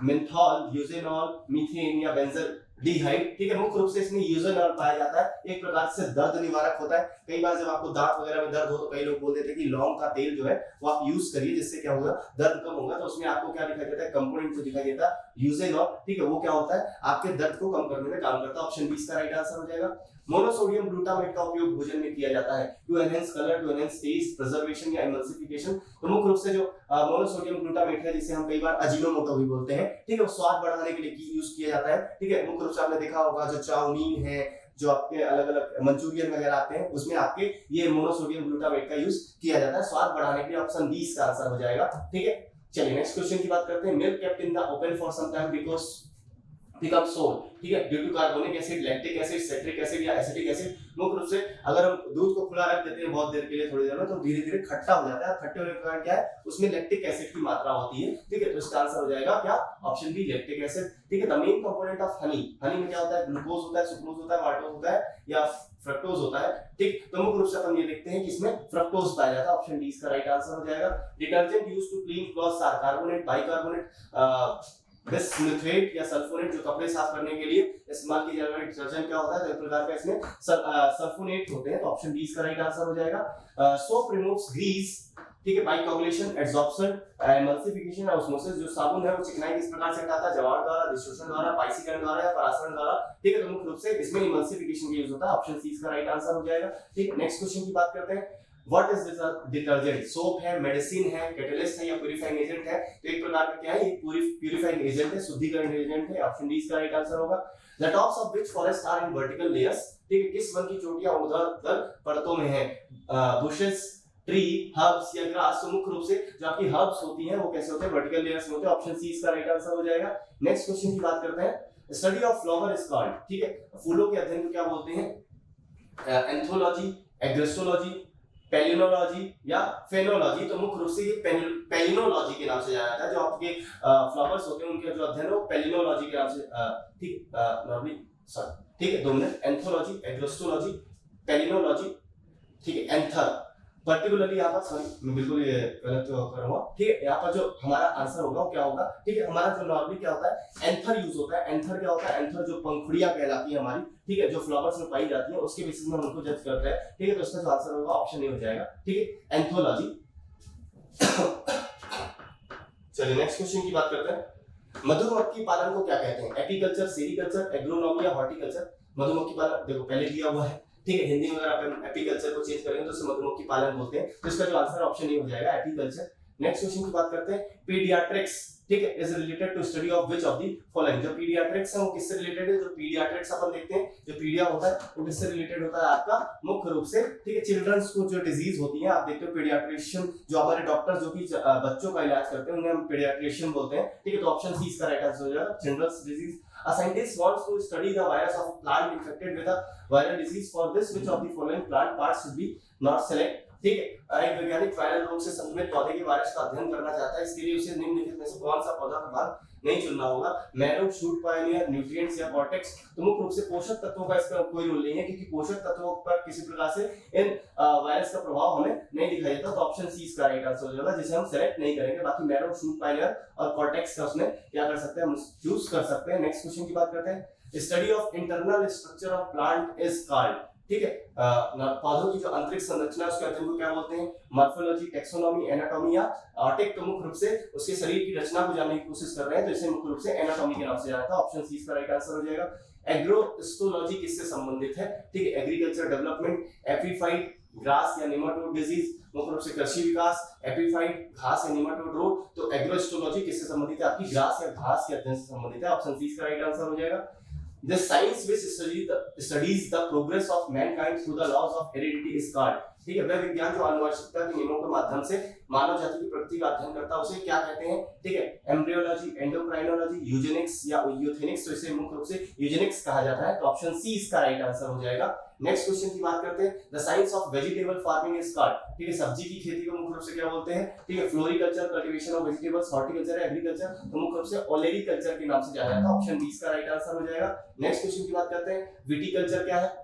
मेंथॉल, यूजेनॉल, मीथेन या बेंजल्डिहाइड। ठीक है, मुख्य रूप से इसमें यूजेनॉल पाया जाता है, एक प्रकार से दर्द निवारक होता है। कई बार जब आपको दांत वगैरह में दर्द हो तो कई लोग बोल देते हैं कि लौंग का तेल जो है वो आप यूज करिए, जिससे क्या होगा, दर्द कम होगा। तो उसमें आपको क्या दिखाई देता है, कंपोनेंट जो दिखाई देता है यूजेनॉल। ठीक है, वो क्या होता है, आपके दर्द को कम करने में काम करता है, ऑप्शन बी इसका राइट आंसर हो जाएगा। मोनोसोडियम ग्लूटामेट का उपयोग भोजन में किया जाता है to enhance colour, to enhance taste, preservation या एमल्सिफिकेशन। तो मुख्य रूप से जो मोनोसोडियम ग्लूटामेट है, जिसे हम कई बार अजीनोमोटो भी बोलते हैं, ठीक है, वो स्वाद बढ़ाने के लिए यूज किया जाता है। ठीक है, मुख्य रूप से आपने देखा होगा जो चाउमीन है, जो आपके अलग अलग मंचूरियन वगैरह आते हैं, उसमें आपके ये मोनोसोडियम ग्लूटामेट का यूज किया जाता है स्वाद बढ़ाने के लिए, ऑप्शन बी इसका आंसर हो जाएगा। ठीक है, चलिए नेक्स्ट क्वेश्चन की बात करते हैं, milk kept in the open for some time because become sour. ठीक है, due to carbonic acid, lactic acid, citric acid या एसिटिक एसिड। मुख्य रूप से अगर हम दूध को खुला रख देते हैं बहुत देर के लिए, थोड़ी देर में, तो धीरे धीरे खट्टा हो जाता है। खट्टे होने का कारण क्या है, उसमें लैक्टिक एसिड की मात्रा होती है। ठीक है, तो इसका आंसर हो जाएगा क्या, ऑप्शन बी लैक्टिक एसिड। ठीक है, the main component of honey, Honey में क्या होता है, ग्लूकोज होता है, सुक्रोज होता है, माल्टोज होता है या फ्रक्टोज होता है। ठीक, तो मुख्य रूप से हम ये देखते हैं कि इसमें फ्रक्टोज पाया जाता है, ऑप्शन डी इसका राइट आंसर हो जाएगा। Detergent used to clean clothes are carbonate, bicarbonate, bismuthate या सल्फोनेट। जो कपड़े साफ करने के लिए इस्तेमाल किया जाने वाला डिटर्जेंट क्या होता है, तो एक प्रकार का इसमें सल्फोनेट होते हैं, तो ऑप्शन बी इसका राइट आंसर हो जाएगा। सोप रिमूव्स ग्रीस, ठीक है, बाय कोगुलेशन, एडसॉर्प्शन, एमल्सिफिकेशन और ऑस्मोसिस। जो साबुन है वो चिकनाई किस प्रकार से हटाता है, जवाब द्वारा, डिस्ट्रूशन द्वारा, पाइसीकरण द्वारा या परासरण द्वारा। ठीक है, तो मुख्य रूप से इसमें एमल्सिफिकेशन का यूज होता है, ऑप्शन सी इसका राइट आंसर हो जाएगा। ठीक है, नेक्स्ट क्वेश्चन की बात करते हैं, what is this detergent? Soap है, मेडिसिन है, कैटलिस्ट है या प्यूरिफाइंग एजेंट है? तो एक प्रकार का क्या है, ये प्यूरिफाइंग एजेंट है, शुद्धिकरण एजेंट है, ऑप्शन डी इसका राइट आंसर होगा। The tops of which forest are in vertical layers? ठीक है, किस वन की चोटियां ऊर्ध्वाधर परतों में है? बुशेस, ट्री, हर्ब्स या ग्रास। तो मुख्य रूप से जो आपकी हर्ब्स होती हैं वो कैसे होते हैं, वर्टिकल लेयर्स में होते हैं, ऑप्शन सी इसका राइट आंसर हो जाएगा। नेक्स्ट क्वेश्चन की बात करते हैं, study of flower is called, ठीक है, फूलों के अध्ययन को क्या बोलते हैं? एंथोलॉजी, एग्रेस्टोलॉजी, पैलिनोलॉजी या फेनोलॉजी। तो मुख्य रूप से ये पैलिनोलॉजी के नाम से जाना जाता है, जो आपके फ्लावर्स होते हैं उनका जो अध्ययन है वो पैलिनोलॉजी के नाम से, ठीक, नॉर्मली सॉरी, ठीक है, 2 मिनट, एंथोलॉजी, एग्रेस्टोलॉजी, पैलिनोलॉजी, ठीक है, एंथर पर्टिकुलरली यहाँ पर, सॉरी मैं बिल्कुल ये गलत करूंगा। ठीक है, यहाँ पर जो हमारा आंसर होगा वो क्या होगा, ठीक है, हमारा जो नॉर्मली क्या होता है, एंथर यूज होता है। एंथर क्या होता है, एंथर जो पंखुड़ियां कहलाती है हमारी, ठीक है, जो फ्लावर्स में पाई जाती है, उसके बेसिस में हम उनको जज करते हैं। ठीक है, तो इसका जो आंसर होगा ऑप्शन ए हो जाएगा। ठीक है, एंथोलॉजी। चलिए नेक्स्ट क्वेश्चन की बात करते हैं, मधुमक्खी पालन को क्या कहते हैं? एपीकल्चर, सेरीकल्चर, एग्रोनॉमी या हॉर्टिकल्चर? मधुमक्खी पालन देखो पहले दिया हुआ है, ठीक है। हिंदी में अगर आप एपीकल्चर को चेंज करेंगे तो उसे मधुमक्खी पालन बोलते हैं, तो इसका जो आंसर ऑप्शन ए हो जाएगा एपीकल्चर। नेक्स्ट क्वेश्चन की बात करते हैं, पीडियाट्रिक्स, ठीक है, is related to study of which of the following. जो पीडियाट्रिक्स है वो किससे रिलेटेड है? जो पीडियाट्रिक्स अपन देखते हैं, जो पीडिया होता है वो किससे रिलेटेड होता है? आपका मुख्य रूप से, ठीक है, चिल्ड्रंस को जो डिजीज होती है, आप देखते हो पीडियाट्रिशियन जो हमारे डॉक्टर जो कि बच्चों का इलाज करते हैं उन्हें हम पीडियाट्रिशियन बोलते हैं, ठीक है। तो ऑप्शन सी इसका राइट आंसर हो जाएगा, children's disease. A scientist wants to study the virus of a plant infected with a viral disease. For this, which of the following plant parts should be not select? ठीक है, एक वैज्ञानिक viral रोग से संक्रमित पौधे के वायरस का अध्ययन करना चाहता है, इसके लिए उसे निम्नलिखित में से कौन सा पौधा का भाग नहीं चुनना होगा? मैरो, शूट पायनियर, न्यूट्रिएंट्स या कॉर्टेक्स? तो मुख्य रूप से पोषक तत्वों का इसका कोई रोल नहीं है, क्योंकि पोषक तत्वों पर किसी प्रकार से इन वायरस का प्रभाव हमें नहीं दिखाई देता, तो ऑप्शन सी इसका राइट आंसर हो जाएगा, जिसे हम सेलेक्ट नहीं करेंगे। बाकी मैरो, शूट पायनियर और कॉर्टेक्स का उसमें क्या कर सकते हैं, हम चूज कर सकते हैं। नेक्स्ट क्वेश्चन की बात करते हैं, study of internal structure of plant is called, ठीक है, पौधों की जो आंतरिक संरचना है उसके अध्ययन को क्या बोलते हैं? मॉर्फोलॉजी, टेक्सोनॉमी, एनाटॉमी या टेक? तो मुख्य रूप से उसके शरीर की रचना को जानने की कोशिश कर रहे हैं, तो इसे मुख्य रूप से एनाटॉमी के नाम से जाना था। ऑप्शन सी इसका राइट आंसर हो जाएगा। एग्रोस्टोलॉजी किससे संबंधित है? ठीक है, एग्रीकल्चर डेवलपमेंट, एपीफाइट, ग्रास या निमाटोड डिजीज? मुख्य रूप से कृषि विकास, एपीफाइट, घास या निमाटोड रोग? तो एग्रोस्टोलॉजी किससे संबंधित है? आपकी ग्रास या घास के अध्ययन से संबंधित है। ऑप्शन सी इसका राइट आंसर हो जाएगा। The science which studies the progress of mankind through the laws of heredity is called, ठीक है, वह विज्ञान जो आनुवंशिकता के नियमों के माध्यम से मानव जाति की प्रगति का अध्ययन करता है उसे क्या कहते हैं? ठीक है, एम्ब्रियोलॉजी, एंडोक्राइनोलॉजी, यूजेनिक्स या यूथेनिक्स? तो इसे मुख्य रूप से यूजेनिक्स कहा जाता है, तो ऑप्शन सी इसका राइट आंसर हो जाएगा। नेक्स्ट क्वेश्चन की बात करते हैं, the science of vegetable farming is called, ठीक है, सब्जी की खेती को मुख्य रूप से क्या बोलते हैं? ठीक है, floriculture, cultivation of vegetables, horticulture, agriculture? तो मुख्य रूप से ओलेरीकल्चर के नाम से जाना जाता है, ऑप्शन बी इसका राइट आंसर हो जाएगा। नेक्स्ट क्वेश्चन की बात करते हैं, विटीकल्चर क्या है?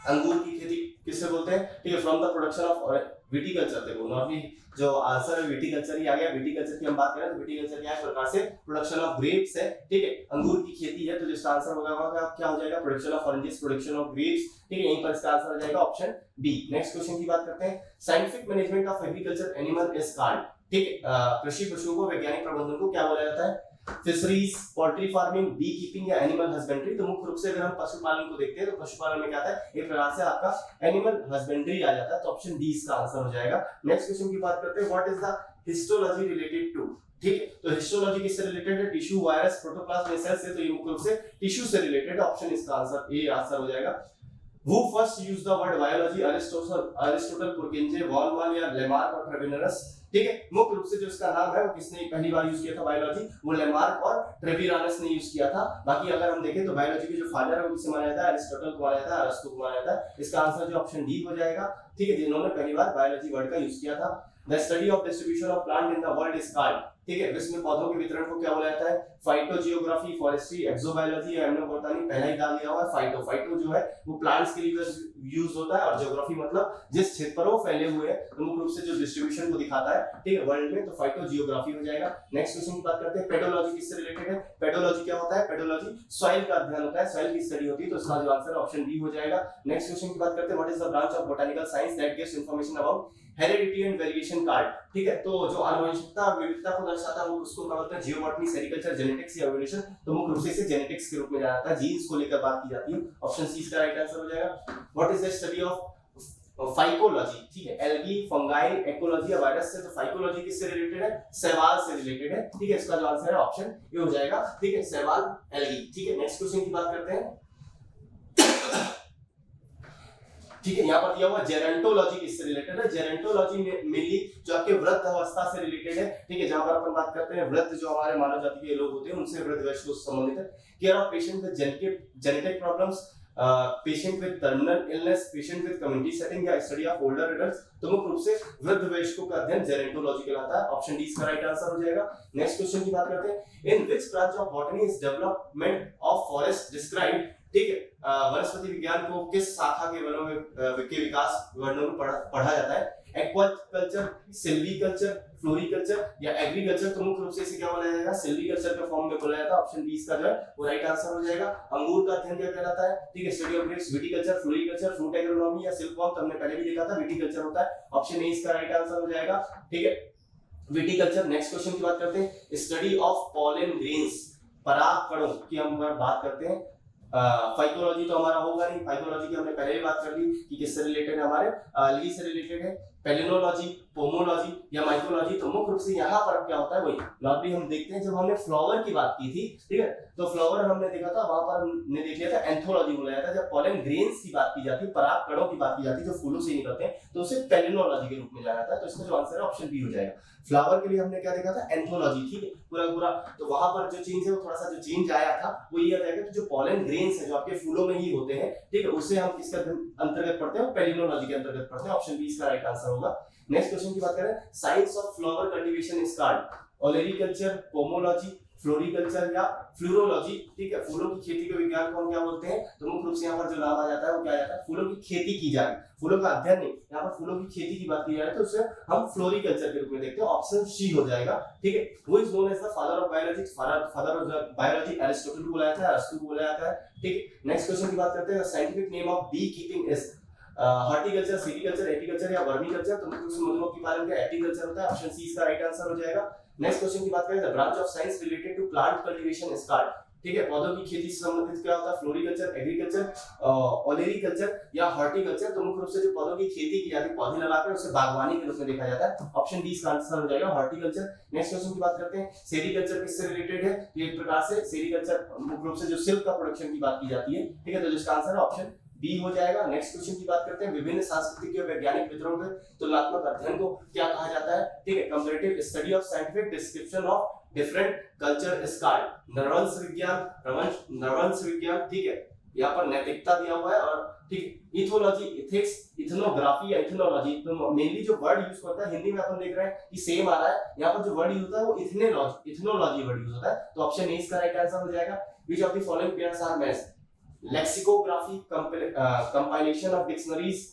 अंगूर की खेती किससे बोलते हैं? ठीक है, from the production of viticulture. देखो नॉर्मली जो आंसर है विटीकल्चर ही आ गया। विटीकल्चर की हम बात करें तो विटीकल्चर क्या है? प्रकार से प्रोडक्शन ऑफ ग्रेप्स है, ठीक है, अंगूर की खेती है, तो जिसका आंसर होगा क्या हो जाएगा? Production of oranges, production of grapes, ठीक है, यहीं पर इसका आंसर हो जाएगा ऑप्शन बी। नेक्स्ट क्वेश्चन की बात करते हैं, scientific management of agriculture animal is called, ठीक है, कृषि पशुओं को वैज्ञानिक प्रबंधन को क्या बोला जाता है? Fisheries, poultry farming, bee keeping या एनिमल हस्बेंड्री? तो मुख्य रूप से अगर हम पशुपालन को देखते हैं तो पशुपालन में क्या आता है? एक प्रकार से आपका एनिमल हस्बेंड्री आ जाता है, तो ऑप्शन डी इसका आंसर हो जाएगा। नेक्स्ट क्वेश्चन की बात करते हैं, what is the histology related to, ठीक है, तो हिस्टोलॉजी किससे रिलेटेड है? टिश्यू, वायरस, प्रोटोप्लाज्म या सेल से? तो ये मुख्य रूप से टिश्यू से रिलेटेड, ऑप्शन इसका आंसर ए आंसर हो जाएगा। Who first used the word biology? Aristotle, Purkinje, Wallman या लेमार्क और ट्रेविनरस? ठीक है, मुख्य रूप से जो इसका नाम है वो किसने पहली बार यूज किया था बायोलॉजी? वो लेमार्क और ट्रेविनरस ने यूज किया था। बाकी अगर हम देखें तो बायोलॉजी के जो फादर है वो किसे माना जाता है? अरिस्टोटल को माना जाता है, अरस्तु को माना जाता है। इसका आंसर जो ऑप्शन डी हो जाएगा, ठीक है, जिन्होंने पहली बार बायोलॉजी वर्ड का यूज किया था। The study of distribution of plant in the world is called, ठीक है, विश्व में पौधों के वितरण को क्या बोला जाता है? फाइटोजियोग्राफी, फॉरेस्ट्री, एक्सोबायोलॉजी या एमनोबोटानी? पहला ही डाल दिया हुआ है फाइटो। फाइटो जो है वो प्लांट्स के लिए यूज होता है और जियोग्राफी मतलब जिस क्षेत्र पर वो फैले हुए हैं, तो मुख्य रूप से जो डिस्ट्रीब्यूशन को दिखाता है, ठीक है, वर्ल्ड में, तो फाइटोजियोग्राफी हो जाएगा। नेक्स्ट क्वेश्चन की बात करते हैं, पेडोलॉजी किससे रिलेटेड है? पेडोलॉजी क्या होता है? पेडोलॉजी सॉइल का अध्ययन होता है, सॉइल की स्टडी होती है, तो इसका जो आंसर है ऑप्शन बी हो जाएगा। नेक्स्ट क्वेश्चन की बात करते हैं, what is the branch of botanical science that gives information about heredity and variation card? ठीक है, तो जो आनुवंशिकता विविधता को दर्शाता है वो उसको क्या बोलते हैं? जियोबॉटनी, सेरिकल्चर, जेनेटिक्स या एवोल्यूशन? तो मुख्य रूप से इसे जेनेटिक्स के रूप में जाना जाता है, जीन्स को लेकर बात की जाती है, ऑप्शन सी इसका राइट आंसर हो जाएगा। What is the study of phycology? ठीक है, एल्गी, फंगाई, इकोलॉजी या वायरस से? तो फाइकोलॉजी किससे रिलेटेड है? शैवाल से रिलेटेड है, ठीक है, इसका जो आंसर है ऑप्शन ए हो जाएगा, ठीक है, शैवाल, एल्गी। ठीक है, नेक्स्ट क्वेश्चन की बात करते हैं, ठीक है, यहाँ पर दिया हुआ जेरेंटोलॉजी किससे रिलेटेड है? जेरेंटोलॉजी मेनली जो आपके वृद्ध अवस्था से रिलेटेड है, ठीक है, जहां पर अपन बात करते हैं वृद्ध जो हमारे मानव जाति के लोग होते हैं उनसे वृद्ध वयस्क से संबंधित है। Care of patient with genetic problems, patient with terminal illness, patient with community setting या स्टडी ऑफ ओल्डर एडल्ट्स? तो मुख्य रूप से वृद्ध वयस्कों का अध्ययन जेरेंटोलॉजी कहलाता है, ऑप्शन डी इसका राइट आंसर हो जाएगा। नेक्स्ट क्वेश्चन की बात करते हैं, in which branch of botany is development of forest described? ठीक है, वनस्पति विज्ञान को किस शाखा के वनों में के विकास वर्णन में पढ़ा जाता है? एक्वाकल्चर, सिल्वीकल्चर, फ्लोरिकल्चर या एग्रीकल्चर? तो मुख्य रूप से इसे क्या बोला जाएगा? सिल्वीकल्चर के फॉर्म में बोला जाता है, ऑप्शन बी इसका जो है वो राइट आंसर हो जाएगा। अंगूर का अध्ययन क्या कहलाता है? ठीक है, study of grapes, viticulture, floriculture, fruit agronomy या सिल्कवॉर्म? तो हमने पहले भी देखा था विटीकल्चर होता है, ऑप्शन ए इसका राइट आंसर हो जाएगा। ठीक है, विटिकल्चर। नेक्स्ट क्वेश्चन की बात करते हैं, स्टडी ऑफ पॉलन ग्रेन्स, पराग कणों की हम बात करते हैं। फाइकोलॉजी तो हमारा होगा नहीं, फाइकोलॉजी की हमने पहले ही बात कर ली कि किससे रिलेटेड है, हमारे अलगी से रिलेटेड है। पेलिनोलॉजी, पोमोलॉजी या माइकोलॉजी, तो मुख्य रूप से यहाँ पर क्या होता है वही नॉर्मली हम देखते हैं। जब हमने फ्लावर की बात की थी, ठीक है, तो फ्लावर हमने देखा था, वहां पर हमने देख लिया था एंथोलॉजी बोला जाता है। जब पॉलन ग्रेन्स की बात की जाती है, पराग कणों की बात की जाती है जो फूलों से निकलते हैं, तो उसे पेलिनोलॉजी के रूप में जाना जाता है। तो इसका जो आंसर है ऑप्शन बी हो जाएगा। फ्लावर के लिए हमने क्या देखा था, एंथोलॉजी, ठीक है, पूरा पूरा। तो वहां पर जो चेंज है वो थोड़ा सा जो चेंज आया था वो ये आ जाएगा कि जो पॉलन ग्रेन्स है जो आपके फूलों में ही होते हैं, ठीक है, उससे हम किसके अंतर्गत पढ़ते हैं, पेलिनोलॉजी के अंतर्गत पढ़ते हैं। ऑप्शन बी इसका राइट आंसर होगा। नेक्स्ट क्वेश्चन की बात करें, science of flower cultivation is called olericulture, pomology, floriculture या फ्लोरोलॉजी, ठीक है। फूलों की खेती के विज्ञान को हम क्या बोलते हैं, तो मुख्य रूप से यहाँ पर जो नाम आ जाता है वो क्या आ जाता है, फूलों की खेती की जाए, फूलों का अध्ययन नहीं, यहाँ पर फूलों की खेती की बात की जाए तो उसे हम फ्लोरिकल्चर के रूप में देखते हैं। ऑप्शन सी हो जाएगा, ठीक है। वो is known as the father of biology, father of biology Aristotle को बोला जाता है, अरस्तु को बोला जाता है, ठीक है। नेक्स्ट क्वेश्चन की बात करते हैं, scientific name of bee keeping is horticulture, sericulture, apiculture या वर्मीकल्चर, तो मुख्य मधुमक्खी पालन का एपीकल्चर होता है। ऑप्शन सी इसका राइट आंसर हो जाएगा। नेक्स्ट क्वेश्चन की बात करें, the branch of science related to plant cultivation is called, ठीक है, पौधों की खेती से संबंधित क्या होता है, फ्लोरिकल्चर, एग्रीकल्चर, ओलेरीकल्चर या हॉर्टिकल्चर। तो मुख्य रूप से जो पौधों की खेती की जाती है, पौधे लगाकर उसे बागवानी के रूप में देखा जाता है। ऑप्शन डी इसका आंसर हो जाएगा, हॉर्टिकल्चर। नेक्स्ट क्वेश्चन की बात करते हैं, सेरिकल्चर किससे रिलेटेड है, तो एक प्रकार से सेरिकल्चर मुख्य रूप से जो सिल्क का प्रोडक्शन की बात की जाती है, ठीक है, तो जिसका आंसर है ऑप्शन बी हो जाएगा। नेक्स्ट क्वेश्चन की बात करते हैं, विभिन्न सांस्कृतिक और वैज्ञानिक वितरणों के तुलनात्मक अध्ययन को क्या कहा जाता है, ठीक है, comparative study of scientific description of different culture is called नरवंश विज्ञान, ठीक है, यहाँ पर नैतिकता दिया हुआ है, और ठीक इथोलॉजी, इथिक्स, इथनोग्राफी या इथनोलॉजी, तो मेनली जो वर्ड यूज करता है हिंदी में अपन देख रहे हैं कि सेम आ रहा है, यहाँ पर जो वर्ड यूज होता है वो इथनोलॉजी वर्ड यूज होता है। तो ऑप्शन ए इसका राइट आंसर हो जाएगा। Which of the following pairs are matched, lexicography, compilation of dictionaries,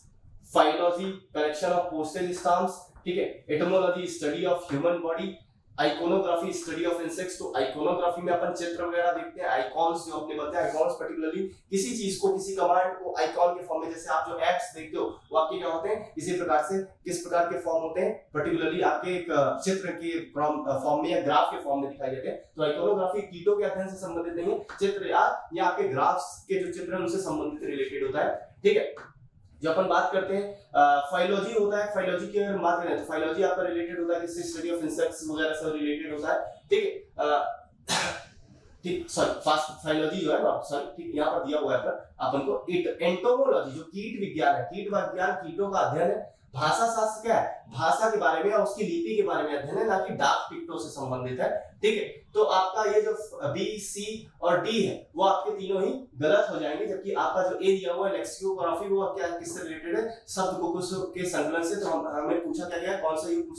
philology, collection of postage stamps, ठीक है, etymology, study of human body, iconography, study of insects। तो iconography में अपन चित्र वगैरह देखते हैं, आइकॉन्स जो अपने बनते हैं, आइकॉन्स पर्टिकुलरली किसी चीज को, किसी कमांड को आइकॉन के फॉर्म में, जैसे आप जो एप्स देखते हो वो आपके क्या होते हैं, इसी प्रकार से किस प्रकार के फॉर्म होते हैं, पर्टिकुलरली आपके एक चित्र के फॉर्म में या ग्राफ के फॉर्म में दिखाई देते हैं। तो आइकोनोग्राफी कीटों के अध्ययन से संबंधित नहीं है, चित्र या आपके ग्राफ्स के जो चित्र हैं उनसे संबंधित रिलेटेड होता है, ठीक है। जो अपन बात करते हैं फाइलॉजी होता है, फाइलॉजी की अगर बात करें तो फाइलॉजी आपका रिलेटेड होता है किससे, स्टडी ऑफ इंसेक्ट्स वगैरह से रिलेटेड होता है, ठीक है, ठीक, सॉरी फास्ट फाइलॉजी जो है ना, सॉरी, ठीक, यहाँ पर दिया हुआ है अपन को एंटोमोलॉजी, जो कीट विज्ञान है, कीट विज्ञान कीटों का अध्ययन है। भाषा शास्त्र क्या है, भाषा के बारे में या उसकी लिपि के बारे में अध्ययन है, ना कि डाक टिकटों से संबंधित है, ठीक है। तो आपका ये जो बी, सी और डी है वो आपके तीनों ही गलत हो जाएंगे, जबकि आपका जो ए दिया हुआ है लेक्सिकोग्राफी, वो क्या किससे रिलेटेड है, शब्दकोश के संकलन से। तो हमें पूछा क्या गया, कौन सा युग्म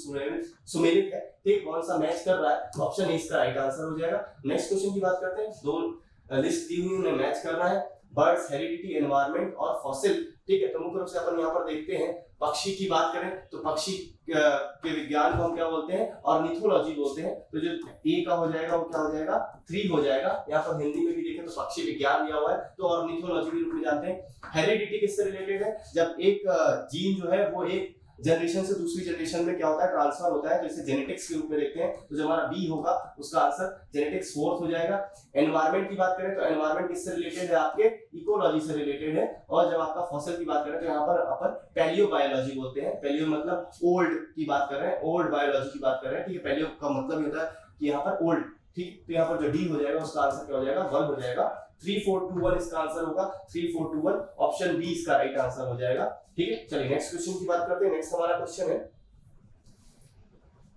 सुमेलित है, ठीक, कौन सा मैच कर रहा है, ऑप्शन ए इसका राइट आंसर हो जाएगा। नेक्स्ट क्वेश्चन की बात करते हैं, दो लिस्ट दी हुई उन्हें मैच करना है, बर्ड्स, हेरिडिटी, एनवायरनमेंट और फॉसिल, ठीक है। तो मुख्य रूप से अपन यहाँ पर देखते हैं, पक्षी की बात करें तो पक्षी के विज्ञान को हम क्या बोलते हैं, ऑर्निथोलॉजी बोलते हैं। तो जो ए का हो जाएगा वो क्या हो जाएगा, 3 हो जाएगा। यहाँ पर हिंदी में भी देखें तो पक्षी विज्ञान दिया हुआ है, तो ऑर्निथोलॉजी के रूप में जानते हैं। हेरिडिटी किससे रिलेटेड है, जब एक जीन जो है वो एक जनरेशन से दूसरी जनरेशन में क्या होता है, ट्रांसफर होता है, तो इसे जेनेटिक्स के रूप में देखते हैं। तो जो हमारा बी होगा उसका आंसर जेनेटिक्स 4th हो जाएगा। एनवायरनमेंट की बात करें तो एनवायरनमेंट किससे रिलेटेड है, आपके इकोलॉजी से रिलेटेड है। और जब आपका फॉसिल की बात करें तो यहाँ पर अपन पैलियो बायोलॉजी बोलते हैं, पैलियो मतलब ओल्ड की बात कर रहे हैं, ओल्ड बायोलॉजी की बात कर रहे हैं, ठीक है। पैलियो का मतलब ये होता है कि यहाँ पर ओल्ड, ठीक, तो यहाँ पर जो डी हो जाएगा उसका आंसर क्या हो जाएगा, 1 हो जाएगा। 3421 इसका आंसर होगा, 3421 ऑप्शन बी इसका राइट आंसर हो जाएगा, ठीक है। चलिए नेक्स्ट क्वेश्चन की बात करते हैं। नेक्स्ट हमारा क्वेश्चन है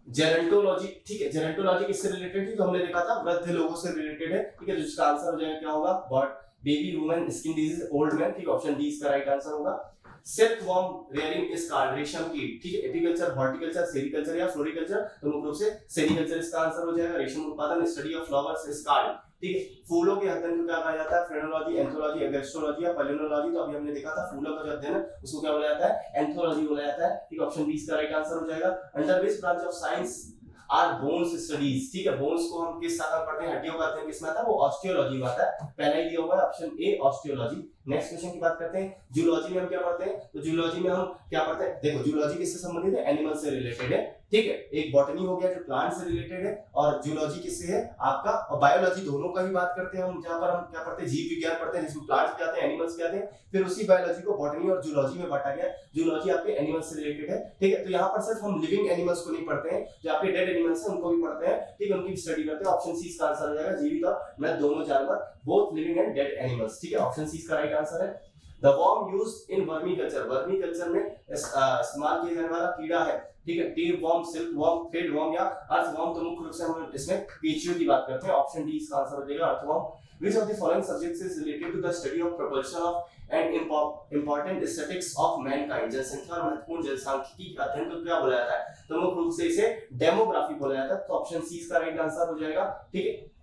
जेरेंटोलॉजी, ठीक है। जेरेंटोलॉजी किससे रिलेटेड है, तो हमने देखा था वृद्ध लोगों से रिलेटेड है, ठीक है। जिसका आंसर हो जाएगा क्या होगा, bird, baby, women, skin disease, old man, ठीक, ऑप्शन डी इसका राइट आंसर होगा। सिल्कवॉर्म रेयरिंग इज कॉल्ड, रेशम कीट, ठीक है। एपीकल्चर, हॉर्टिकल्चर, सेरिकल्चर या फ्लोरिकल्चर, तो मुख्य रूप से सेरिकल्चर इसका आंसर हो जाएगा। रेशम उत्पादन, study of flowers is called, ठीक है। फूलों के अध्ययन को क्या कहा जाता है, फ्रेनोलॉजी, एंथोलॉजी, एग्रेस्टोलॉजी या पेलिनोलॉजी। तो अभी हमने देखा था फूलों का जो अध्ययन है उसको क्या बोला जाता है, एंथोलॉजी बोला जाता है, ठीक, ऑप्शन बी इसका राइट आंसर हो जाएगा। Under which branch of science are bones studies, ठीक है। बोन्स को हम किस शाखा में पढ़ते हैं, हड्डियों का अध्ययन किसमें आता है, वो ऑस्टियोलॉजी में आता है। पहला ही दिया हुआ है option A osteology. Next question की बात करते हैं, जूलॉजी में हम क्या पढ़ते हैं, तो जूलॉजी में हम क्या पढ़ते हैं, देखो जूलॉजी किससे संबंधित है, एनिमल से रिलेटेड है, ठीक है। एक बॉटनी हो गया जो प्लांट से रिलेटेड है, और जूलॉजी किससे है आपका, और बायोलॉजी, दोनों का भी बात करते हैं हम, जहां पर हम क्या पढ़ते हैं, जीव विज्ञान पढ़ते हैं जिसमें प्लांट्स भी आते हैं, एनिमल्स भी आते हैं, फिर उसी बायोलॉजी को बॉटनी और जूलॉजी में बांटा गया। जूलॉजी आपके एनिमल्स से रिलेटेड है, ठीक है। तो यहाँ पर सिर्फ हम लिविंग एनिमल्स को नहीं पढ़ते हैं, जो आपके डेड एनिमल्स हैं उनको भी पढ़ते हैं, ठीक है, उनकी स्टडी करते हैं। ऑप्शन सी इसका आंसर हो जाएगा, जीवित और मृत दोनों जानवर, both living and dead animals, ठीक है, ऑप्शन सी इसका राइट आंसर है। The worm used in vermiculture, vermiculture में इस्तेमाल किया जाने वाला कीड़ा है, ठीक है, tape worm, silk worm, thread worm या अर्थ वर्म, तो मुख्य रूप से हम इसमें केचुए की बात करते हैं, ऑप्शन डी इसका आंसर हो जाएगा, अर्थ worm. Which of the following subjects is related to the study of propulsion of and important statistics of mankind, जनसंख्या और महत्वपूर्ण जनसांख्यिकी के अध्ययन को क्या बोला जाता है, तो मुख्य रूप से इसे डेमोग्राफी बोला जाता है, तो ऑप्शन सी इसका राइट आंसर हो जाएगा, ठीक है।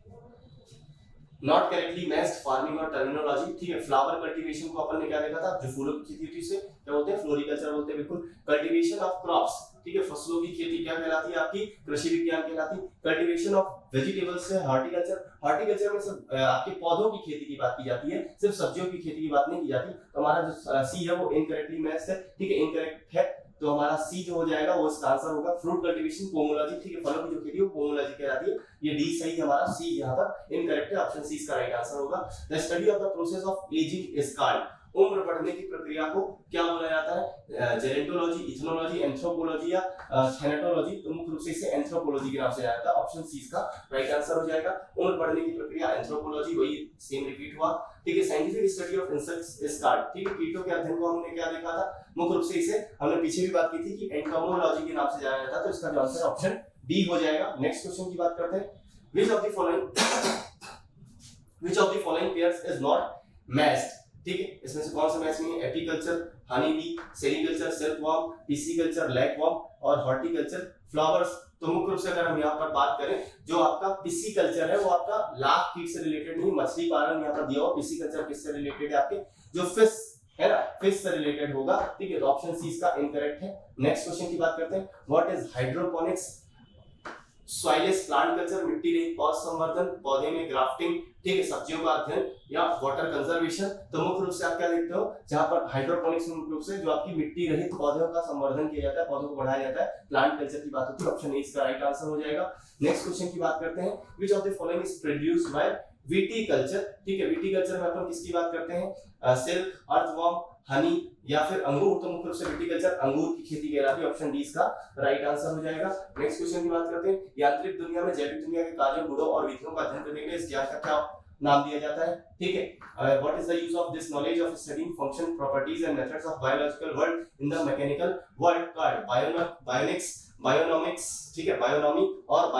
नॉट करेक्टली मैच्ड फार्मिंग और टर्मिनोलॉजी, ठीक है, फ्लावर कल्टीवेशन को अपन ने क्या देखा था, जो फूलों की खेती होती है उसे क्या बोलते हैं, फ्लोरिकल्चर बोलते हैं, बिल्कुल। कल्टीवेशन ऑफ क्रॉप्स, ठीक है, फसलों की खेती क्या कहलाती है आपकी, कृषि विज्ञान कहलाती है। कल्टीवेशन ऑफ वेजिटेबल्स है हॉर्टिकल्चर, हॉर्टिकल्चर में सिर्फ आपके पौधों की खेती की बात की जाती है, सिर्फ सब्जियों की खेती की बात नहीं की जाती। तो हमारा जो सी है वो इनकरेक्टली मैच्ड है, ठीक है, इनकरेक्ट है, तो हमारा सी जो हो जाएगा वो इसका आंसर होगा। फ्रूट कल्टीवेशन पोमोलॉजी, ठीक है, फलों की जो खेती है वो पोमोलॉजी कहलाती है, ये डी सही है हमारा, सी यहाँ पर इनकरेक्ट है, ऑप्शन सी इसका राइट आंसर होगा। The study of the process of ageing is called, उम्र बढ़ने की प्रक्रिया को क्या बोला जाता है, जेरेंटोलॉजी, इथनोलॉजी, एंथ्रोपोलॉजी या थैनेटोलॉजी, तो मुख्य रूप से इसे एंथ्रोपोलॉजी के नाम से जाना जाता है, ऑप्शन सी इसका राइट आंसर हो जाएगा। उम्र बढ़ने की प्रक्रिया एंथ्रोपोलॉजी, वही सेम रिपीट हुआ, ठीक है। Scientific study of insects is called, ठीक है, कीटों के अध्ययन को हमने क्या देखा था, मुख्य रूप से इसे हमने पीछे भी बात की थी कि एंटोमोलॉजी के नाम से जाना जाता है, तो इसका जो आंसर ऑप्शन बी हो जाएगा। नेक्स्ट क्वेश्चन की बात करते हैं, which of the following pairs is not matched, ठीक है, इसमें से कौन सा मैच नहीं है, apiculture, honey bee, sericulture, silkworm, pisciculture, lacworm और हॉर्टिकल्चर, फ्लावर्स। तो मुख्य रूप से अगर हम यहाँ पर बात करें, जो आपका पिसीकल्चर है वो आपका लाख कीट से रिलेटेड नहीं, मछली पालन यहाँ पर दिया हुआ, पिसीकल्चर किससे रिलेटेड है, आपके जो फिश है ना, फिश से रिलेटेड होगा, ठीक है, तो ऑप्शन सी इसका इनकरेक्ट है। नेक्स्ट क्वेश्चन की बात करते हैं, what is hydroponics, soilless plant culture, मिट्टी रहित पौध संवर्धन, पौधे में ग्राफ्टिंग, ठीक है, सब्जियों का अध्ययन या वाटर कंजर्वेशन। तो मुख्य रूप से आप क्या देखते हो, जहां पर हाइड्रोपोनिक्स मुख्य रूप से जो आपकी मिट्टी रहित पौधों का संवर्धन किया जाता है, पौधों को बढ़ाया जाता है, प्लांट कल्चर की बात होती है, ऑप्शन ए इसका राइट आंसर हो जाएगा। नेक्स्ट क्वेश्चन की बात करते हैं, which of the following is produced by viticulture, ठीक है, विटीकल्चर में अपन किसकी बात करते हैं, सिल्क, अर्थवर्म, हनी या फिर अंगूर, तो मुख्य रूप से विटीकल्चर अंगूर की खेती कहलाती है, ऑप्शन डी इसका राइट आंसर हो जाएगा। नेक्स्ट क्वेश्चन की बात करते हैं, यांत्रिक दुनिया में जैविक दुनिया के कार्यों, गुणों और विधियों का अध्ययन करने के लिए इस ज्ञान का क्या नाम दिया जाता है, ठीक है, what is the use of this knowledge of studying function, properties and methods of biological world in the mechanical world, called bionics, bionomics, ठीक है, बायोनॉमी और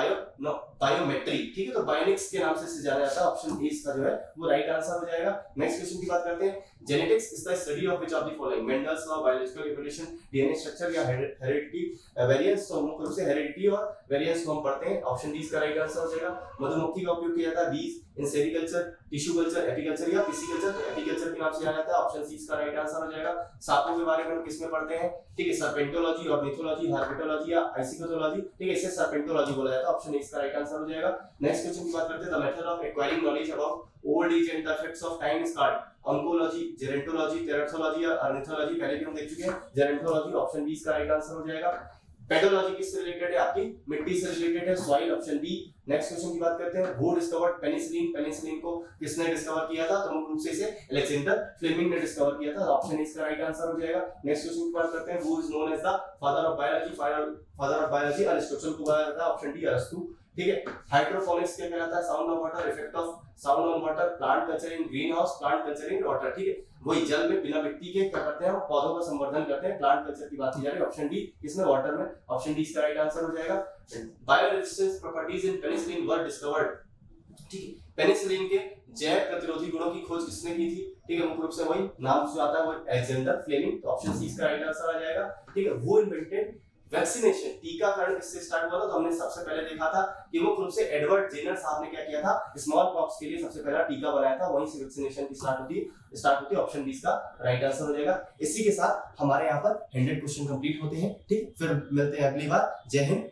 बायोमेट्री, ठीक है, तो बायोनिक्स के नाम से जाना जाता है, ऑप्शन ए इसका जो है वो राइट आंसर हो जाएगा। नेक्स्ट क्वेश्चन की बात करते हैं, genetics is the study of which of the following, Mendel's law, biological evolution, DNA structure या हेरिडिटी वेरिएंस, तो मुख्य रूप से हेरिडिटी और वेरिएंस को हम पढ़ते हैं, ऑप्शन डी इसका राइट आंसर हो जाएगा। मधुमक्खी का उपयोग किया जाता है बीज इन सेरीकल्चर, टिश्यू कल्चर, एपीकल्चर या पिसीकल्चर, तो एपीकल्चर के नाम से जाना जाता है, ऑप्शन सी इसका राइट आंसर हो जाएगा। सांपों के बारे में हम किसमें पढ़ते हैं, ठीक है, सर्पेंटोलॉजी, ऑर्निथोलॉजी, हार्पेटोलॉजी या आइसिकोलॉजी, ठीक है, इसे सर्पेंटोलॉजी बोला जाता है, ऑप्शन ए इसका राइट आंसर हो जाएगा। नेक्स्ट क्वेश्चन की बात करते हैं, the method of acquiring knowledge about old age and the effects of time is called oncology, gerontology, teratology या ऑर्निथोलॉजी, पहले भी हम देख चुके हैं, जेरेंटोलॉजी, ऑप्शन बी इसका राइट आंसर हो जाएगा। पेडोलॉजी किससे रिलेटेड है, आपकी मिट्टी से रिलेटेड है, soil, option B. Next question की बात करते हैं, हु डिस्कवर्ड पेनिसिलिन, पेनिसिलिन को किसने डिस्कवर किया था, तो मुख्य रूप से इसे अलेक्जेंडर फ्लेमिंग ने डिस्कवर किया था, ऑप्शन इसका राइट आंसर हो जाएगा। नेक्स्ट क्वेश्चन की बात करते हैं, who is known as the father of biology, father of biology Aristotle को बोला जाता है, ऑप्शन डी अरस्तु, ठीक है। हाइड्रोपोनिक्स क्या कहलाता है, sound of water, effect of sound on water, plant culture in green house, plant culture in water, ठीक है, वही जल में बिना मिट्टी के क्या करते हैं हम पौधों का संवर्धन करते हैं, प्लांट कल्चर की बात की जा रही है, ऑप्शन डी इसमें वाटर में, ऑप्शन डी इसका राइट आंसर हो जाएगा। Bio resistance properties in penicillin were discovered, ठीक है, पेनिसिलिन के जैव प्रतिरोधी गुणों की खोज किसने की थी, ठीक है, मुख्य रूप से वही नाम जो आता है वो अलेक्जेंडर फ्लेमिंग, तो ऑप्शन सी इसका राइट आंसर आ जाएगा, ठीक है। वो इन्वेंटेड वैक्सीनेशन, टीकाकरण किससे स्टार्ट हुआ था, तो हमने सबसे पहले देखा था कि मुख्य रूप से एडवर्ड जेनर साहब ने क्या किया था, स्मॉल पॉक्स के लिए सबसे पहला टीका बनाया था, वहीं से वैक्सीनेशन की स्टार्ट होती है, ऑप्शन बी इसका राइट आंसर हो जाएगा। इसी के साथ हमारे यहाँ पर 100 क्वेश्चन कंप्लीट होते हैं, ठीक, फिर मिलते हैं अगली बार, जय हिंद।